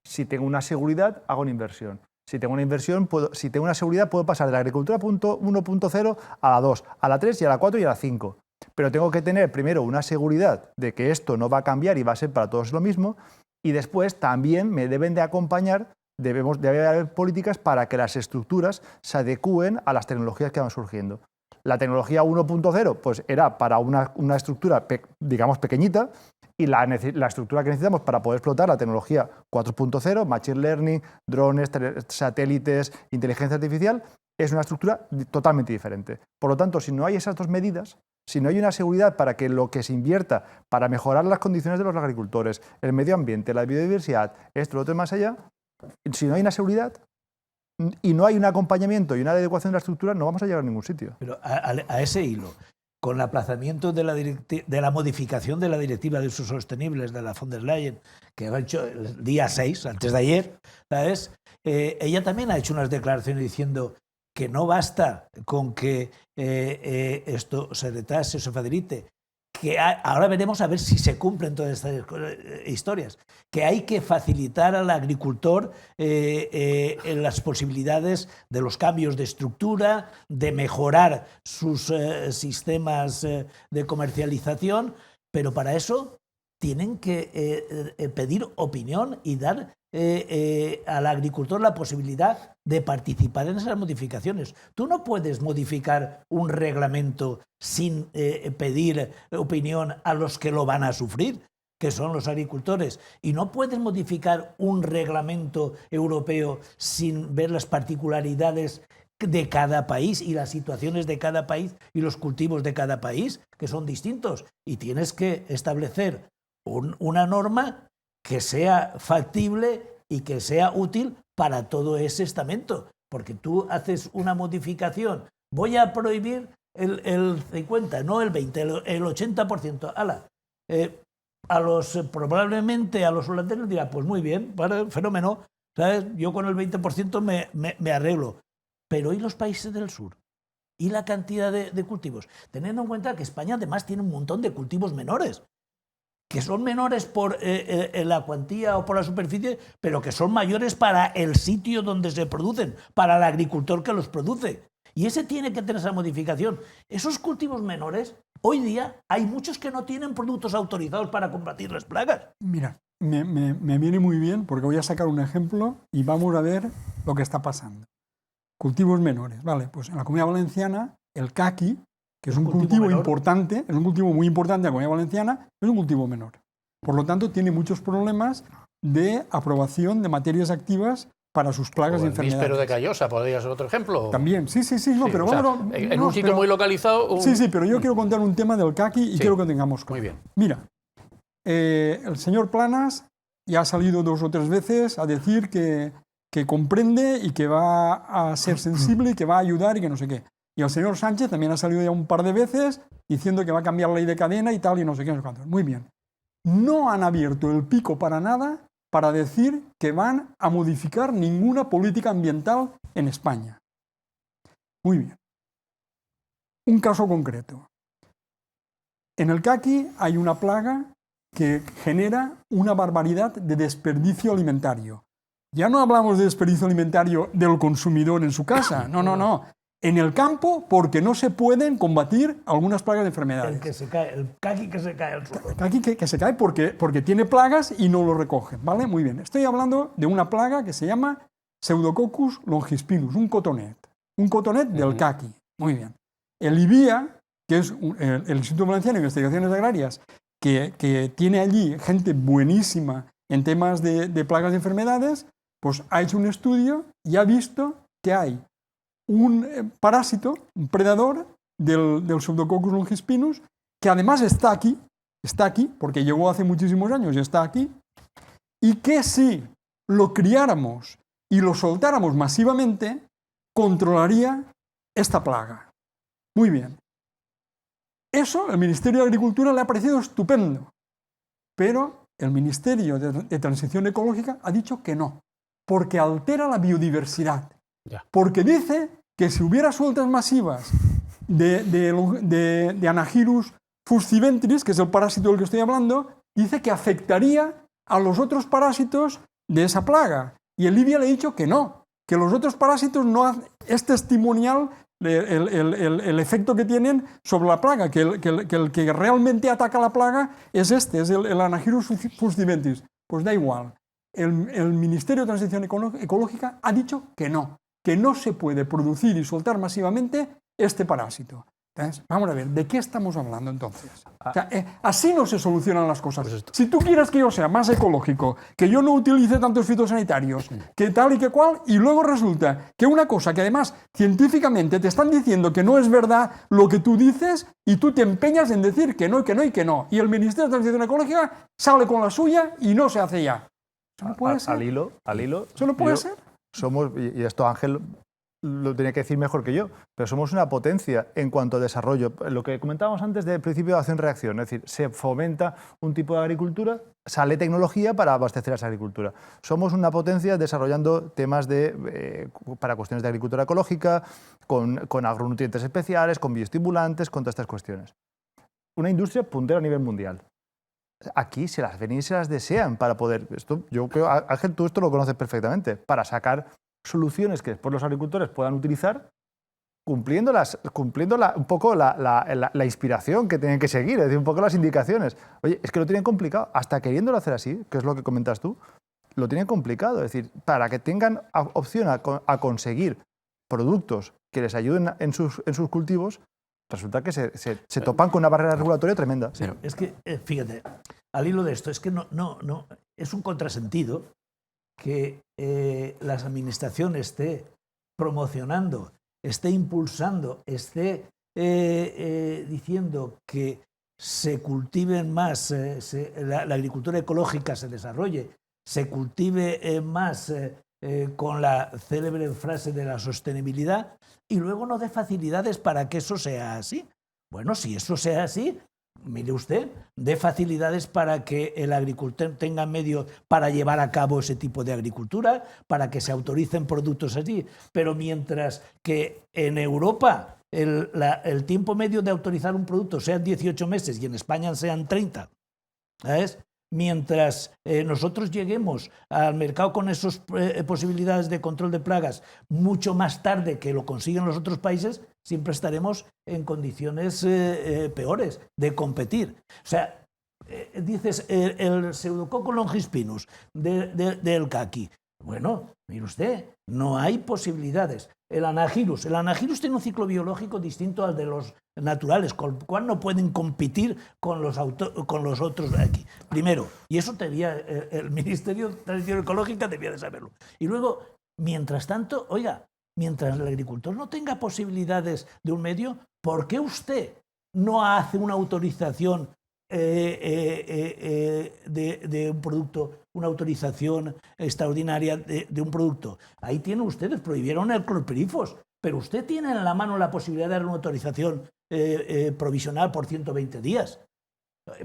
si tengo una seguridad, hago una inversión. Si tengo una inversión, si tengo una seguridad, puedo pasar de la agricultura 1.0 a la 2, a la 3 y a la 4 y a la 5. Pero tengo que tener primero una seguridad de que esto no va a cambiar y va a ser para todos lo mismo, y después también me deben de acompañar, debe haber políticas para que las estructuras se adecúen a las tecnologías que van surgiendo. La tecnología 1.0 pues era para una estructura, digamos, pequeñita, y la estructura que necesitamos para poder explotar la tecnología 4.0, Machine Learning, drones, satélites, inteligencia artificial, es una estructura totalmente diferente. Por lo tanto, si no hay esas dos medidas, si no hay una seguridad para que lo que se invierta para mejorar las condiciones de los agricultores, el medio ambiente, la biodiversidad, esto, lo otro y más allá, si no hay una seguridad y no hay un acompañamiento y una adecuación de la estructura, no vamos a llegar a ningún sitio. Pero a ese hilo, con el aplazamiento de la modificación de la Directiva de Usos Sostenibles de la von der Leyen, que ha hecho el día 6, antes de ayer, ¿sabes? Ella también ha hecho unas declaraciones diciendo que no basta con que esto se retrase o se facilite, que ahora veremos a ver si se cumplen todas estas historias, que hay que facilitar al agricultor las posibilidades de los cambios de estructura, de mejorar sus sistemas de comercialización, pero para eso tienen que pedir opinión y dar al agricultor la posibilidad de participar en esas modificaciones. Tú no puedes modificar un reglamento sin pedir opinión a los que lo van a sufrir, que son los agricultores. Y no puedes modificar un reglamento europeo sin ver las particularidades de cada país y las situaciones de cada país y los cultivos de cada país, que son distintos. Y tienes que establecer una norma que sea factible y que sea útil para todo ese estamento. Porque tú haces una modificación, voy a prohibir el 50, no el 20, el 80%. ¡Hala! Probablemente a los holandeses dirán, pues muy bien, vale, fenómeno, ¿sabes? Yo con el 20% me arreglo. Pero ¿y los países del sur? ¿Y la cantidad de cultivos? Teniendo en cuenta que España además tiene un montón de cultivos menores, que son menores por la cuantía o por la superficie, pero que son mayores para el sitio donde se producen, para el agricultor que los produce. Y ese tiene que tener esa modificación. Esos cultivos menores, hoy día hay muchos que no tienen productos autorizados para combatir las plagas. Mira, me viene muy bien porque voy a sacar un ejemplo y vamos a ver lo que está pasando. Cultivos menores, vale, pues en la Comunidad Valenciana el caqui, que es un cultivo importante, es un cultivo muy importante en la Comunidad Valenciana, es un cultivo menor. Por lo tanto, tiene muchos problemas de aprobación de materias activas para sus plagas y enfermedades. El níspero de Callosa podría ser otro ejemplo. También, sí, no, pero bueno, en un sitio muy localizado. Sí, pero yo quiero contar un tema del caqui y quiero que tengamos claro. Muy bien. Mira, el señor Planas ya ha salido 2 o 3 veces a decir que comprende y que va a ser sensible y que va a ayudar y que no sé qué. Y el señor Sánchez también ha salido ya un par de veces diciendo que va a cambiar la ley de cadena y tal y no sé qué, no sé cuánto. Muy bien. No han abierto el pico para nada para decir que van a modificar ninguna política ambiental en España. Muy bien. Un caso concreto. En el caqui hay una plaga que genera una barbaridad de desperdicio alimentario. Ya no hablamos de desperdicio alimentario del consumidor en su casa, no. En el campo, porque no se pueden combatir algunas plagas de enfermedades. El caqui que se cae al suelo. El caqui que se cae porque tiene plagas y no lo recogen, ¿vale? Muy bien. Estoy hablando de una plaga que se llama Pseudococcus longispinus, un cotonet del caqui. Muy bien. El IBIA, que es el Instituto Valenciano de Investigaciones Agrarias, que tiene allí gente buenísima en temas de plagas y enfermedades, pues ha hecho un estudio y ha visto que hay un parásito, un predador del Pseudococcus longispinus, que además está aquí, porque llegó hace muchísimos años y está aquí, y que si lo criáramos y lo soltáramos masivamente, controlaría esta plaga. Muy bien. Eso el Ministerio de Agricultura le ha parecido estupendo, pero el Ministerio de Transición Ecológica ha dicho que no, porque altera la biodiversidad. Porque dice que si hubiera sueltas masivas de Anagyrus fusciventris, que es el parásito del que estoy hablando, dice que afectaría a los otros parásitos de esa plaga. Y el IBIA le ha dicho que no, que los otros parásitos no hacen, es testimonial el efecto que tienen sobre la plaga, que el que realmente ataca la plaga es es el Anagyrus fustiventis. Pues da igual. El Ministerio de Transición Ecológica ha dicho que no se puede producir y soltar masivamente este parásito. Entonces, vamos a ver, ¿de qué estamos hablando entonces? O sea, así no se solucionan las cosas. Pues si tú quieres que yo sea más ecológico, que yo no utilice tantos fitosanitarios, que tal y que cual, y luego resulta que una cosa que además científicamente te están diciendo que no es verdad lo que tú dices, y tú te empeñas en decir que no y que no y que no. Y el Ministerio de Transición Ecológica sale con la suya y no se hace ya. ¿Eso no puede ser? Al hilo. ¿Eso no puede ser? Somos, y esto Ángel lo tenía que decir mejor que yo, pero somos una potencia en cuanto a desarrollo. Lo que comentábamos antes del principio de acción-reacción, es decir, se fomenta un tipo de agricultura, sale tecnología para abastecer a esa agricultura. Somos una potencia desarrollando temas para cuestiones de agricultura ecológica, con agronutrientes especiales, con bioestimulantes, con todas estas cuestiones. Una industria puntera a nivel mundial. Aquí se las ven y se las desean para poder... Yo creo, Ángel, tú esto lo conoces perfectamente, para sacar soluciones que después los agricultores puedan utilizar cumpliendo un poco la inspiración que tienen que seguir, es decir, un poco las indicaciones. Oye, es que lo tienen complicado, hasta queriéndolo hacer así, que es lo que comentas tú, lo tienen complicado. Es decir, para que tengan opción a conseguir productos que les ayuden en sus cultivos, resulta que se topan con una barrera regulatoria tremenda. Sí, es que, fíjate, al hilo de esto, es que no, es un contrasentido que las administraciones esté promocionando, esté impulsando, esté diciendo que se cultiven más, la agricultura ecológica se desarrolle, se cultive más con la célebre frase de la sostenibilidad, y luego no dé facilidades para que eso sea así. Bueno, si eso sea así, mire usted, dé facilidades para que el agricultor tenga medios para llevar a cabo ese tipo de agricultura, para que se autoricen productos allí. Pero mientras que en Europa el tiempo medio de autorizar un producto sean 18 meses y en España sean 30, ¿sabes? Mientras nosotros lleguemos al mercado con esas posibilidades de control de plagas mucho más tarde que lo consiguen los otros países, siempre estaremos en condiciones peores de competir. O sea, dices el Pseudococcus longispinus del caqui. Bueno, mire usted, no hay posibilidades. El Anagyrus tiene un ciclo biológico distinto al de los naturales, con el cual no pueden competir con los otros de aquí. Primero, y eso el Ministerio de Transición Ecológica debía de saberlo. Y luego, mientras tanto, oiga, mientras el agricultor no tenga posibilidades de un medio, ¿por qué usted no hace una autorización de un producto, una autorización extraordinaria de un producto? Ahí tienen ustedes, prohibieron el clorpirifos, pero usted tiene en la mano la posibilidad de dar una autorización provisional por 120 días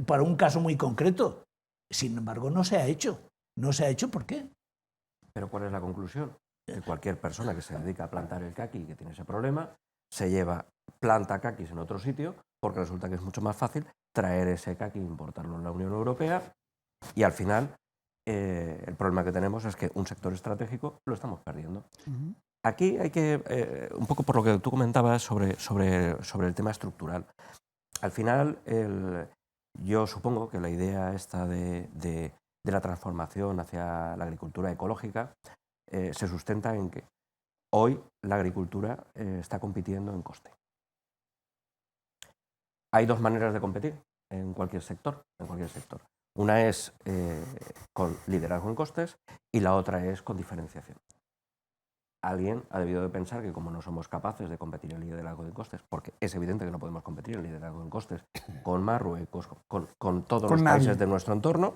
para un caso muy concreto. Sin embargo, no se ha hecho. No se ha hecho, ¿por qué? Pero ¿cuál es la conclusión? Que cualquier persona que se dedica a plantar el caqui y que tiene ese problema, planta caquis en otro sitio, porque resulta que es mucho más fácil traer ese caqui e importarlo en la Unión Europea, y al final el problema que tenemos es que un sector estratégico lo estamos perdiendo. Uh-huh. Aquí hay que, un poco por lo que tú comentabas sobre el tema estructural, al final yo supongo que la idea esta de la transformación hacia la agricultura ecológica se sustenta en que hoy la agricultura está compitiendo en coste. Hay dos maneras de competir en cualquier sector. Una es con liderazgo en costes y la otra es con diferenciación. Alguien ha debido de pensar que como no somos capaces de competir en liderazgo en costes, porque es evidente que no podemos competir en liderazgo en costes con Marruecos, con todos los países de nuestro entorno,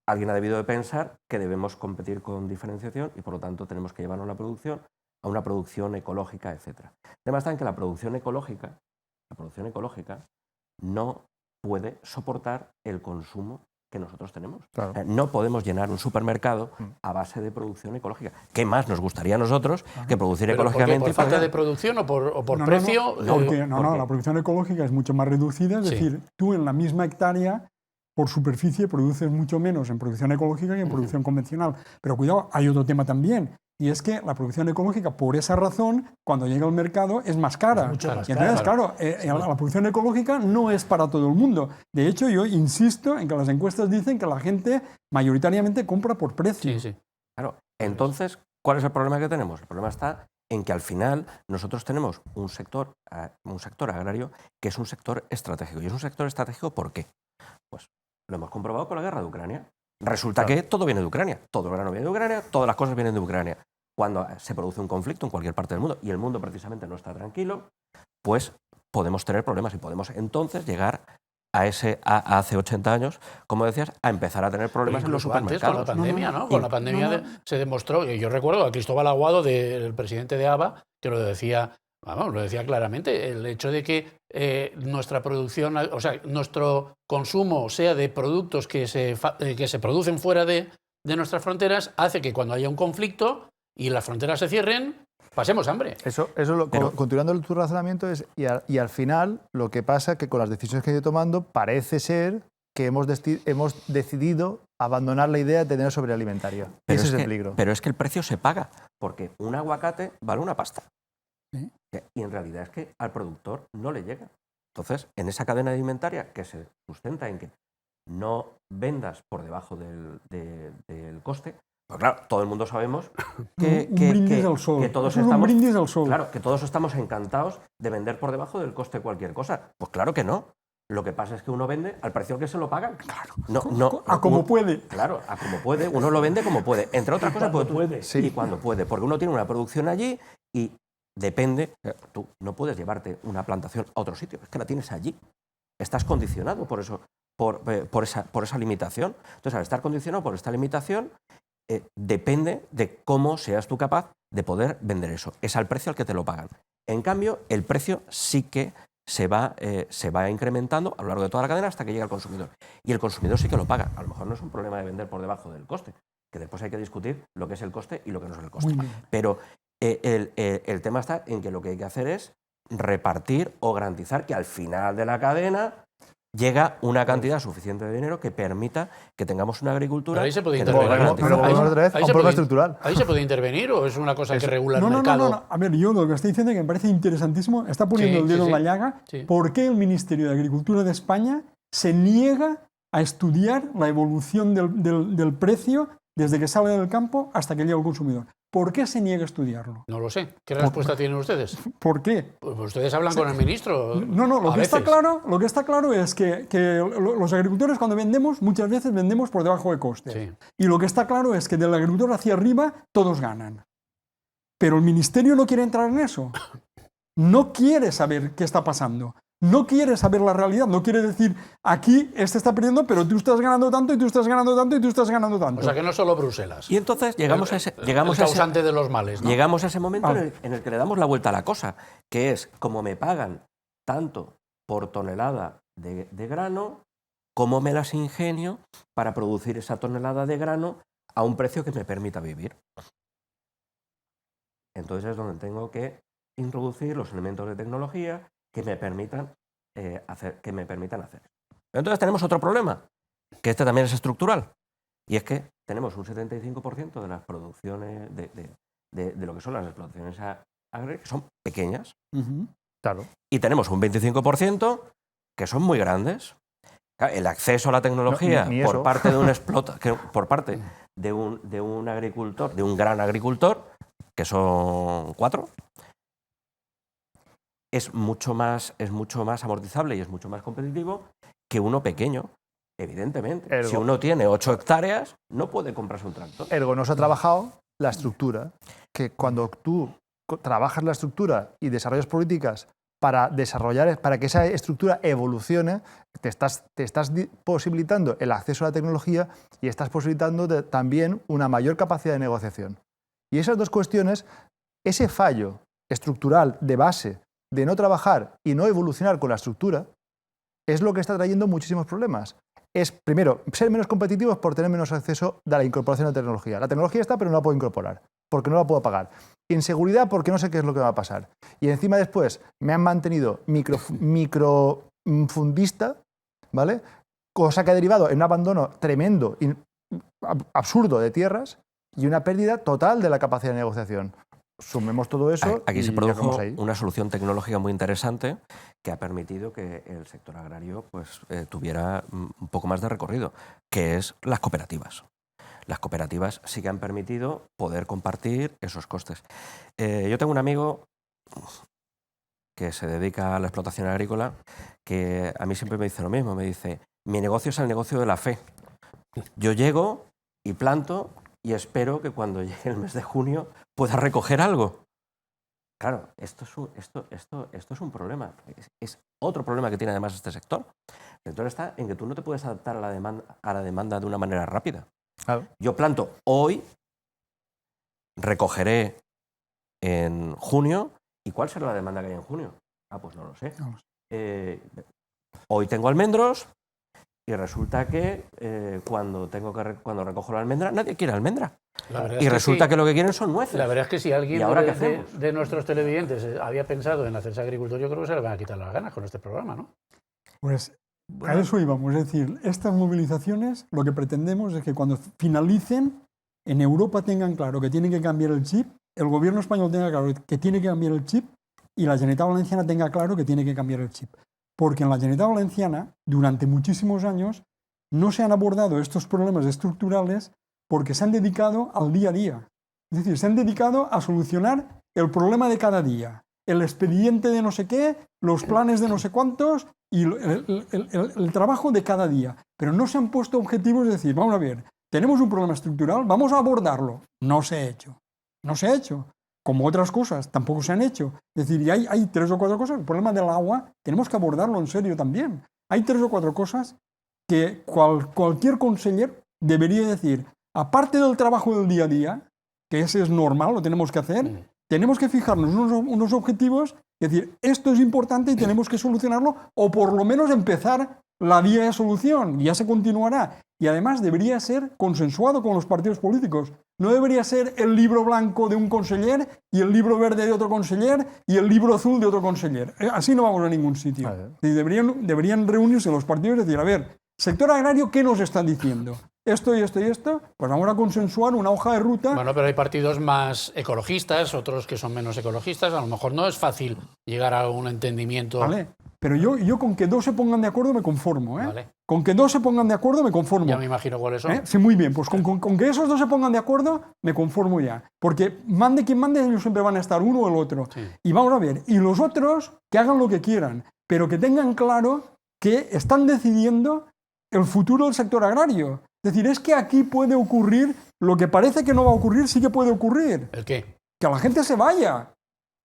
alguien ha debido de pensar que debemos competir con diferenciación y por lo tanto tenemos que llevarnos la producción a una producción ecológica, etc. Además está en que la producción ecológica no puede soportar el consumo que nosotros tenemos. Claro. No podemos llenar un supermercado a base de producción ecológica. ¿Qué más nos gustaría a nosotros que producir ecológicamente? ¿Por falta de producción o por precio? No, la producción ecológica es mucho más reducida, es decir, tú en la misma hectárea por superficie produces mucho menos en producción ecológica que en producción convencional. Pero cuidado, hay otro tema también, y es que la producción ecológica, por esa razón, cuando llega al mercado es más cara. Es mucho más y entonces, cara. claro, la producción ecológica no es para todo el mundo. De hecho, yo insisto en que las encuestas dicen que la gente mayoritariamente compra por precio. Sí, sí. Claro, entonces, ¿cuál es el problema que tenemos? El problema está en que al final nosotros tenemos un sector agrario que es un sector estratégico. ¿Y es un sector estratégico por qué? Pues lo hemos comprobado con la guerra de Ucrania. Resulta que todo viene de Ucrania, todo el grano viene de Ucrania, todas las cosas vienen de Ucrania. Cuando se produce un conflicto en cualquier parte del mundo y el mundo precisamente no está tranquilo, pues podemos tener problemas y podemos entonces llegar a hace 80 años, como decías, a empezar a tener problemas en los Antes, supermercados. con la pandemia, ¿no? Con la pandemia se demostró, y yo recuerdo a Cristóbal Aguado, el presidente de ABA, que lo decía claramente, el hecho de que nuestra producción, o sea, nuestro consumo sea de productos que se producen fuera de nuestras fronteras, hace que cuando haya un conflicto y las fronteras se cierren, pasemos hambre. Continuando tu razonamiento, y al final lo que pasa es que con las decisiones que he ido tomando parece ser que hemos decidido abandonar la idea de tener soberanía alimentaria. Pero ese es el peligro. Pero es que el precio se paga, porque un aguacate vale una pasta. ¿Sí? Y en realidad es que al productor no le llega. Entonces, en esa cadena alimentaria que se sustenta en que no vendas por debajo del coste, pues claro, todo el mundo sabemos que todos estamos encantados de vender por debajo del coste cualquier cosa. Pues claro que no. Lo que pasa es que uno vende al precio que se lo pagan. Claro. A como puede. Claro, a como puede. Uno lo vende como puede. Entre otras cosas, puede. Sí. Y cuando puede. Porque uno tiene una producción allí y depende. Tú no puedes llevarte una plantación a otro sitio. Es que la tienes allí. Estás condicionado por eso, por esa limitación. Entonces, al estar condicionado por esta limitación, depende de cómo seas tú capaz de poder vender eso. Es al precio al que te lo pagan. En cambio, el precio sí que se va incrementando a lo largo de toda la cadena hasta que llega al consumidor. Y el consumidor sí que lo paga. A lo mejor no es un problema de vender por debajo del coste, que después hay que discutir lo que es el coste y lo que no es el coste. Pero el tema está en que lo que hay que hacer es repartir o garantizar que al final de la cadena llega una cantidad suficiente de dinero que permita que tengamos una agricultura. Pero ahí se puede que intervenir. Pero volvemos otra vez a un problema estructural. ¿Ahí se puede intervenir o es una cosa que regula el mercado? No. A ver, yo lo que estoy diciendo que me parece interesantísimo, está poniendo el dedo en la llaga. Sí. ¿Por qué el Ministerio de Agricultura de España se niega a estudiar la evolución del precio desde que sale del campo hasta que llega al consumidor? ¿Por qué se niega a estudiarlo? No lo sé. ¿Qué respuesta tienen ustedes? ¿Por qué? Pues ustedes hablan con el ministro. No, lo que está claro es que los agricultores cuando vendemos, muchas veces vendemos por debajo de coste. Sí. Y lo que está claro es que del agricultor hacia arriba todos ganan. Pero el ministerio no quiere entrar en eso. No quiere saber qué está pasando. No quiere saber la realidad. No quiere decir, aquí este está perdiendo, pero tú estás ganando tanto, y tú estás ganando tanto, y tú estás ganando tanto. O sea que no solo Bruselas. Y entonces llegamos a ese causante de los males, ¿no? Llegamos a ese momento en el que le damos la vuelta a la cosa, que es, como me pagan tanto por tonelada de grano, ¿cómo me las ingenio para producir esa tonelada de grano a un precio que me permita vivir? Entonces es donde tengo que introducir los elementos de tecnología que me permitan hacer. Pero entonces tenemos otro problema, que este también es estructural, y es que tenemos un 75% de las producciones, de lo que son las explotaciones agrarias, que son pequeñas. Claro. Y tenemos un 25% que son muy grandes. Claro, el acceso a la tecnología por parte de un agricultor, de un gran agricultor, que son 4, es mucho más amortizable y es mucho más competitivo que uno pequeño. Evidentemente, si uno tiene 8 hectáreas, no puede comprarse un tractor. Ergo, no se ha trabajado la estructura, que cuando tú trabajas la estructura y desarrollas políticas para que esa estructura evolucione, te estás posibilitando el acceso a la tecnología y estás posibilitando también una mayor capacidad de negociación. Y esas dos cuestiones, ese fallo estructural de base de no trabajar y no evolucionar con la estructura, es lo que está trayendo muchísimos problemas. Es, primero, ser menos competitivos por tener menos acceso a la incorporación de la tecnología. La tecnología está, pero no la puedo incorporar, porque no la puedo pagar. Inseguridad, porque no sé qué es lo que va a pasar. Y encima después me han mantenido microfundista, ¿vale? cosa que ha derivado en un abandono tremendo, absurdo de tierras y una pérdida total de la capacidad de negociación. Sumemos todo eso. Aquí se y produjo llegamos ahí. una solución tecnológica muy interesante que ha permitido que el sector agrario pues, tuviera un poco más de recorrido, que es las cooperativas. Las cooperativas sí que han permitido poder compartir esos costes. Yo tengo un amigo que se dedica a la explotación agrícola que a mí siempre me dice lo mismo, me dice, mi negocio es el negocio de la fe. Yo llego y planto y espero que cuando llegue el mes de junio pueda recoger algo. Claro, esto es un problema. Es otro problema que tiene además este sector. El sector está en que tú no te puedes adaptar a la demanda de una manera rápida. Claro. Yo planto hoy, recogeré en junio. ¿Y cuál será la demanda que hay en junio? Pues no lo sé. Hoy tengo almendros y resulta que cuando recojo la almendra, nadie quiere almendra. Y resulta que lo que quieren son nueces. La verdad es que si alguien ¿Y ahora qué hacemos? de nuestros televidentes había pensado en hacerse agricultor, yo creo que se le van a quitar las ganas con este programa, ¿no? Pues a eso íbamos. Es decir, estas movilizaciones, lo que pretendemos es que cuando finalicen, en Europa tengan claro que tienen que cambiar el chip, el gobierno español tenga claro que tiene que cambiar el chip y la Generalitat Valenciana tenga claro que tiene que cambiar el chip. Porque en la Generalitat Valenciana, durante muchísimos años, no se han abordado estos problemas estructurales porque se han dedicado al día a día. Es decir, se han dedicado a solucionar el problema de cada día, el expediente de no sé qué, los planes de no sé cuántos y el trabajo de cada día. Pero no se han puesto objetivos de decir, vamos a ver, tenemos un problema estructural, vamos a abordarlo. No se ha hecho. No se ha hecho. Como otras cosas, tampoco se han hecho. Es decir, y hay 3 o 4 cosas. El problema del agua tenemos que abordarlo en serio también. Hay 3 o 4 cosas que cualquier conseller debería decir, aparte del trabajo del día a día, que ese es normal, lo tenemos que hacer, tenemos que fijarnos unos objetivos, es decir, esto es importante y tenemos que solucionarlo, o por lo menos empezar la vía de solución, ya se continuará. Y además debería ser consensuado con los partidos políticos. No debería ser el libro blanco de un conseller y el libro verde de otro conseller y el libro azul de otro conseller. Así no vamos a ningún sitio. Y deberían reunirse los partidos y decir, a ver, sector agrario, ¿qué nos están diciendo? Esto y esto y esto, pues vamos a consensuar una hoja de ruta. Bueno, pero hay partidos más ecologistas, otros que son menos ecologistas. A lo mejor no es fácil llegar a un entendimiento. Vale, pero yo con que 2 se pongan de acuerdo me conformo, ¿eh? Vale. Con que 2 se pongan de acuerdo me conformo. Ya me imagino cuáles son. Sí, muy bien, pues con que esos 2 se pongan de acuerdo me conformo ya. Porque mande quien mande, ellos siempre van a estar uno o el otro. Sí. Y vamos a ver, y los otros que hagan lo que quieran, pero que tengan claro que están decidiendo el futuro del sector agrario. Es decir, es que aquí puede ocurrir lo que parece que no va a ocurrir, sí que puede ocurrir. ¿El qué? Que la gente se vaya.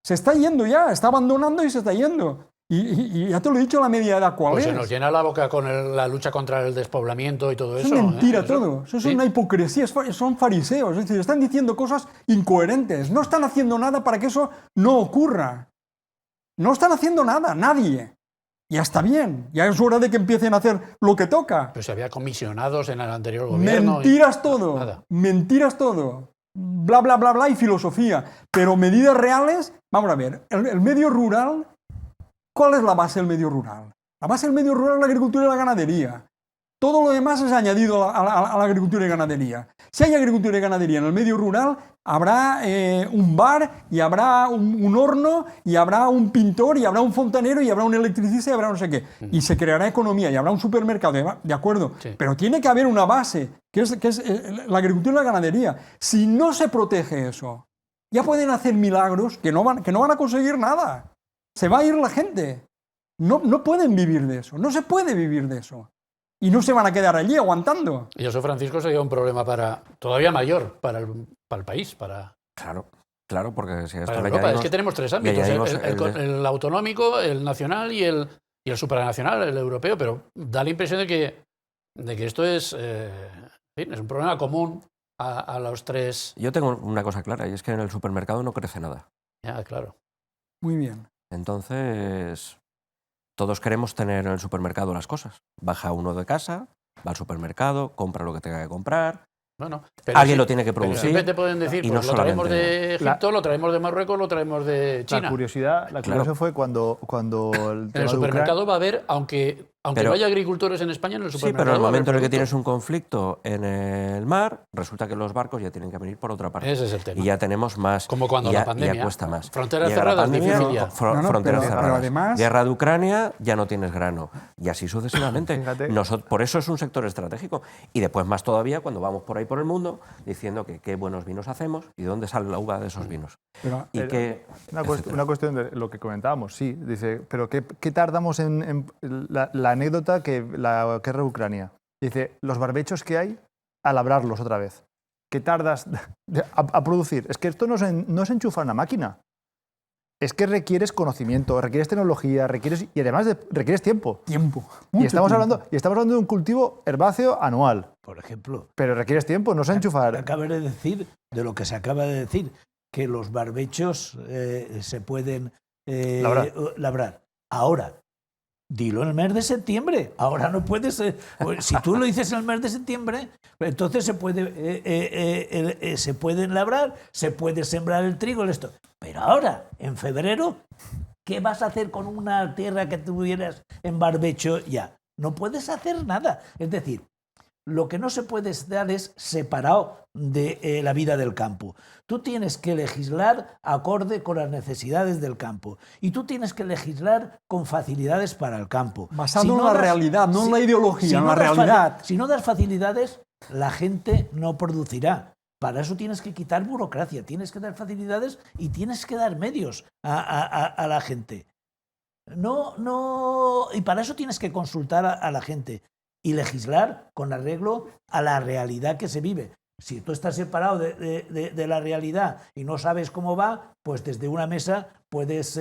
Se está yendo ya, está abandonando y se está yendo. Y ya te lo he dicho, la media edad, ¿cuál Pues es? se nos llena la boca con la lucha contra el despoblamiento y todo eso. Es mentira Eso, todo. Eso es ¿sí? una hipocresía, son fariseos. Es decir, están diciendo cosas incoherentes. No están haciendo nada para que eso no ocurra. No están haciendo nada, nadie. Ya está bien. Ya es hora de que empiecen a hacer lo que toca. Pues se había comisionados en el anterior gobierno. Mentiras todo. Nada. Mentiras todo. Bla, bla, bla, bla y filosofía. Pero medidas reales, vamos a ver, el medio rural, ¿cuál es la base del medio rural? La base del medio rural es la agricultura y la ganadería. Todo lo demás es añadido a la agricultura y ganadería. Si hay agricultura y ganadería en el medio rural, habrá un bar y habrá un horno y habrá un pintor y habrá un fontanero y habrá un electricista y habrá no sé qué. Y se creará economía y habrá un supermercado, de acuerdo. Sí. Pero tiene que haber una base, que es la agricultura y la ganadería. Si no se protege eso, ya pueden hacer milagros que no van a conseguir nada. Se va a ir la gente. No pueden vivir de eso. No se puede vivir de eso. Y no se van a quedar allí aguantando. Y eso, Francisco, sería un problema todavía mayor para el país, para Claro, porque si a esto para le Europa. añadimos, Es que tenemos 3 ámbitos, añadimos el autonómico, el nacional y el supranacional, el europeo, pero da la impresión de que esto es un problema común a los 3. Yo tengo una cosa clara, y es que en el supermercado no crece nada. Ya, claro. Muy bien. Entonces, todos queremos tener en el supermercado las cosas. Baja uno de casa, va al supermercado, compra lo que tenga que comprar. Bueno, pero Alguien lo tiene que pero producir. siempre te pueden decir, y pues no lo traemos solamente- de Egipto, lo traemos de Marruecos, lo traemos de China. La curiosidad fue cuando el En el tema de supermercado va a haber, aunque Aunque no haya agricultores en España, en el Sí, supermercado. pero en el momento en el que producto. tienes un conflicto en el mar, resulta que los barcos ya tienen que venir por otra parte. Ese es el tema. Y ya tenemos más. Como cuando y ya, la pandemia. y ya cuesta más. Fronteras Llega la cerradas, pandemia, difícil ya. Fronteras pero cerradas. además- Guerra de Ucrania, ya no tienes grano. Y así sucesivamente. Fíjate. Por eso es un sector estratégico. Y después más todavía cuando vamos por ahí por el mundo diciendo que qué buenos vinos hacemos y de dónde sale la uva de esos vinos. Pero, Y que, Una cuestión de lo que comentábamos, sí. Dice, pero ¿qué tardamos en la anécdota que la guerra de Ucrania? Dice, los barbechos que hay a labrarlos otra vez. ¿Qué tardas a producir? Es que esto no es enchufar una máquina. Es que requieres conocimiento, requieres tecnología, y además requieres tiempo. tiempo. Y mucho estamos tiempo. hablando de un cultivo herbáceo anual. Por ejemplo, Pero requieres tiempo, no es enchufar. acaba de decir, de lo que se acaba de decir, que los barbechos se pueden labrar. Ahora, dilo en el mes de septiembre. Ahora no puedes. Si tú lo dices en el mes de septiembre, entonces se pueden labrar, se puede sembrar el trigo, esto. Pero ahora, en febrero, ¿qué vas a hacer con una tierra que tuvieras en barbecho ya? No puedes hacer nada. Es decir, lo que no se puede dar es separado de la vida del campo. Tú tienes que legislar acorde con las necesidades del campo. Y tú tienes que legislar con facilidades para el campo. Basado Si en no la das- realidad, no en la ideología, si en no la das realidad. Si no das facilidades, la gente no producirá. Para eso tienes que quitar burocracia, tienes que dar facilidades y tienes que dar medios a la gente. Y para eso tienes que consultar a la gente y legislar con arreglo a la realidad que se vive. Si tú estás separado de la realidad y no sabes cómo va, pues desde una mesa puedes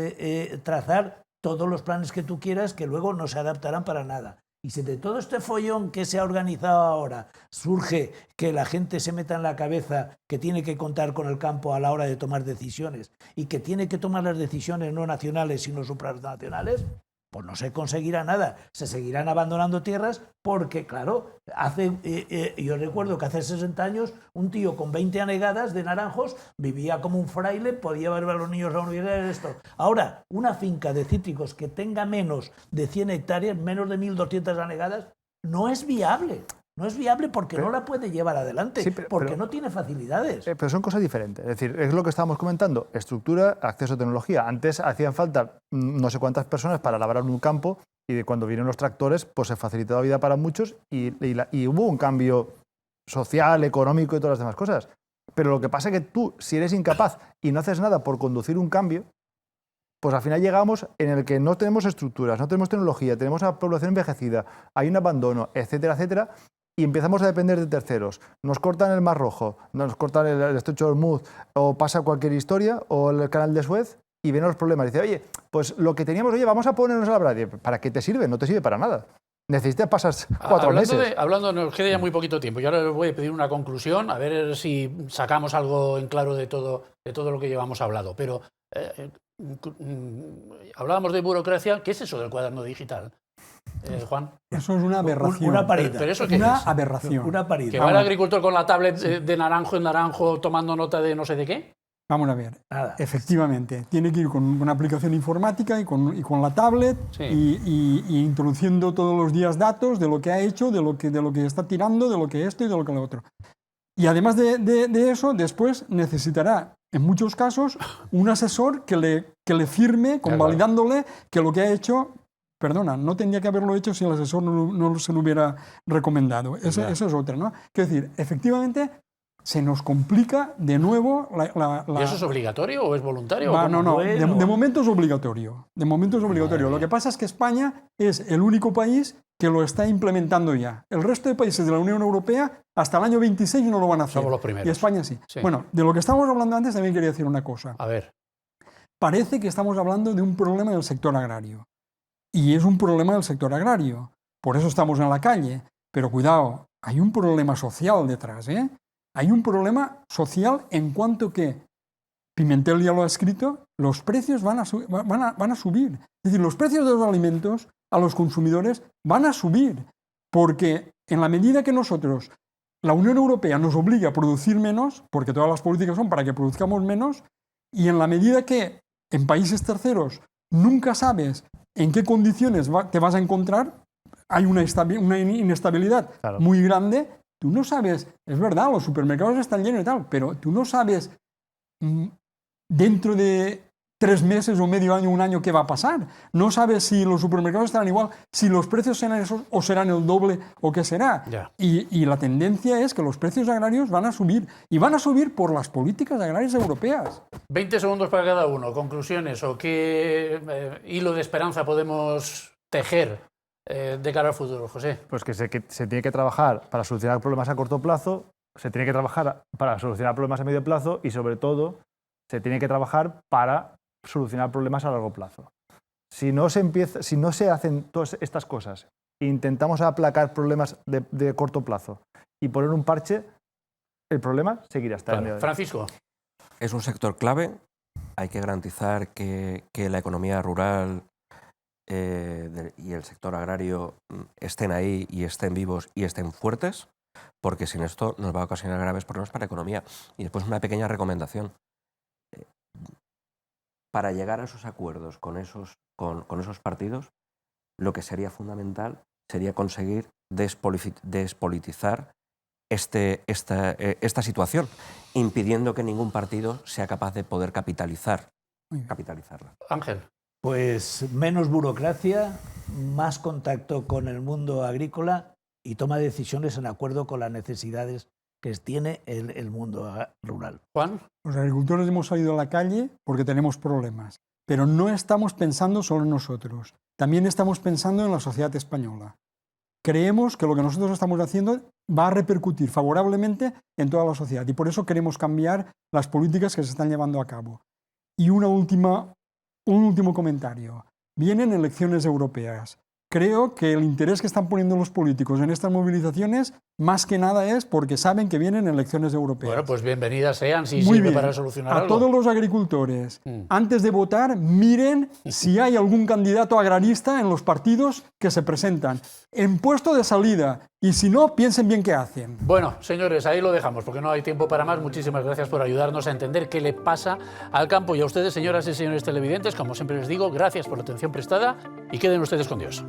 trazar todos los planes que tú quieras que luego no se adaptarán para nada. Y si de todo este follón que se ha organizado ahora surge que la gente se meta en la cabeza que tiene que contar con el campo a la hora de tomar decisiones y que tiene que tomar las decisiones no nacionales sino supranacionales, pues no se conseguirá nada. Se seguirán abandonando tierras porque, claro, yo recuerdo que hace 60 años un tío con 20 anegadas de naranjos vivía como un fraile, podía llevar a los niños a la universidad. Esto. Ahora, una finca de cítricos que tenga menos de 100 hectáreas, menos de 1.200 anegadas, no es viable. No es viable porque no la puede llevar adelante, Sí, porque no tiene facilidades. Pero son cosas diferentes. Es decir, es lo que estábamos comentando. Estructura, acceso a tecnología. Antes hacían falta no sé cuántas personas para labrar un campo y cuando vinieron los tractores pues se facilitó la vida para muchos y hubo un cambio social, económico y todas las demás cosas. Pero lo que pasa es que tú, si eres incapaz y no haces nada por conducir un cambio, pues al final llegamos en el que no tenemos estructuras, no tenemos tecnología, tenemos a la población envejecida, hay un abandono, etcétera, etcétera, y empezamos a depender de terceros. Nos cortan el Mar Rojo, nos cortan el Estrecho de Hormuz, o pasa cualquier historia, o el Canal de Suez, y vienen los problemas. Dice, oye, pues lo que teníamos, vamos a ponernos a labrar. ¿Para qué te sirve? No te sirve para nada. Necesitas pasar 4 meses. Hablando, nos queda ya muy poquito tiempo. Yo ahora les voy a pedir una conclusión, a ver si sacamos algo en claro de todo lo que llevamos hablado. Pero hablábamos de burocracia. ¿Qué es eso del cuaderno digital, Juan? Eso es una aberración. Una paridad. ¿Pero eso qué Una es? aberración. Una paridad. ¿Que va el agricultor con la tablet de naranjo en naranjo tomando nota de no sé de qué? Vamos a ver. Nada. Efectivamente, tiene que ir con una aplicación informática y con la tablet Sí. y introduciendo todos los días datos de lo que ha hecho, de lo que está tirando, de lo que esto y de lo que lo otro. Y además de eso, después necesitará, en muchos casos, un asesor que le firme, convalidándole que lo que ha hecho, perdona, no tendría que haberlo hecho si el asesor no se lo hubiera recomendado. Eso es otra, ¿no? Quiero decir, efectivamente, se nos complica de nuevo ¿Y eso es obligatorio o es voluntario? Va, ¿O no, cómo? no, de momento es obligatorio. De momento es obligatorio. Lo que pasa es que España es el único país que lo está implementando ya. El resto de países de la Unión Europea hasta el año 26 no lo van a hacer. Somos los primeros. Y España sí. Sí. Bueno, de lo que estábamos hablando antes también quería decir una cosa. A ver. Parece que estamos hablando de un problema del sector agrario. Y es un problema del sector agrario. Por eso estamos en la calle. Pero cuidado, hay un problema social detrás, ¿eh? Hay un problema social en cuanto que, Pimentel ya lo ha escrito, los precios van a subir. Es decir, los precios de los alimentos a los consumidores van a subir, porque en la medida que nosotros, la Unión Europea nos obliga a producir menos, porque todas las políticas son para que produzcamos menos, y en la medida que en países terceros nunca sabes en qué condiciones te vas a encontrar, hay una inestabilidad Claro. muy grande, tú no sabes, es verdad, los supermercados están llenos y tal, pero tú no sabes dentro de 3 meses o medio año, un año, qué va a pasar. No sabes si los supermercados estarán igual, si los precios serán esos o serán el doble o qué será. Ya. Y la tendencia es que los precios agrarios van a subir, y van a subir por las políticas agrarias europeas. 20 segundos para cada uno. Conclusiones o qué hilo de esperanza podemos tejer de cara al futuro, José. Pues que se tiene que trabajar para solucionar problemas a corto plazo, se tiene que trabajar para solucionar problemas a medio plazo y, sobre todo, se tiene que trabajar para solucionar problemas a largo plazo. Si no se hacen todas estas cosas e intentamos aplacar problemas de corto plazo y poner un parche, el problema seguirá hasta el día de hoy. Francisco. Es un sector clave. Hay que garantizar que la economía rural y el sector agrario estén ahí y estén vivos y estén fuertes, porque sin esto nos va a ocasionar graves problemas para la economía. Y después una pequeña recomendación. Para llegar a esos acuerdos con esos partidos, lo que sería fundamental sería conseguir despolitizar esta situación, impidiendo que ningún partido sea capaz de poder capitalizarla. Ángel. Pues menos burocracia, más contacto con el mundo agrícola y toma de decisiones en acuerdo con las necesidades que tiene el mundo rural. Juan. Los agricultores hemos salido a la calle porque tenemos problemas, pero no estamos pensando solo en nosotros, también estamos pensando en la sociedad española. Creemos que lo que nosotros estamos haciendo va a repercutir favorablemente en toda la sociedad y por eso queremos cambiar las políticas que se están llevando a cabo. Y un último comentario. Vienen elecciones europeas. Creo que el interés que están poniendo los políticos en estas movilizaciones, más que nada es porque saben que vienen elecciones europeas. Bueno, pues bienvenidas sean, si Muy sirve bien. para solucionar a algo. todos los agricultores, antes de votar, miren si hay algún candidato agrarista en los partidos que se presentan, en puesto de salida, y si no, piensen bien qué hacen. Bueno, señores, ahí lo dejamos, porque no hay tiempo para más. Muchísimas gracias por ayudarnos a entender qué le pasa al campo. Y a ustedes, señoras y señores televidentes, como siempre les digo, gracias por la atención prestada y queden ustedes con Dios.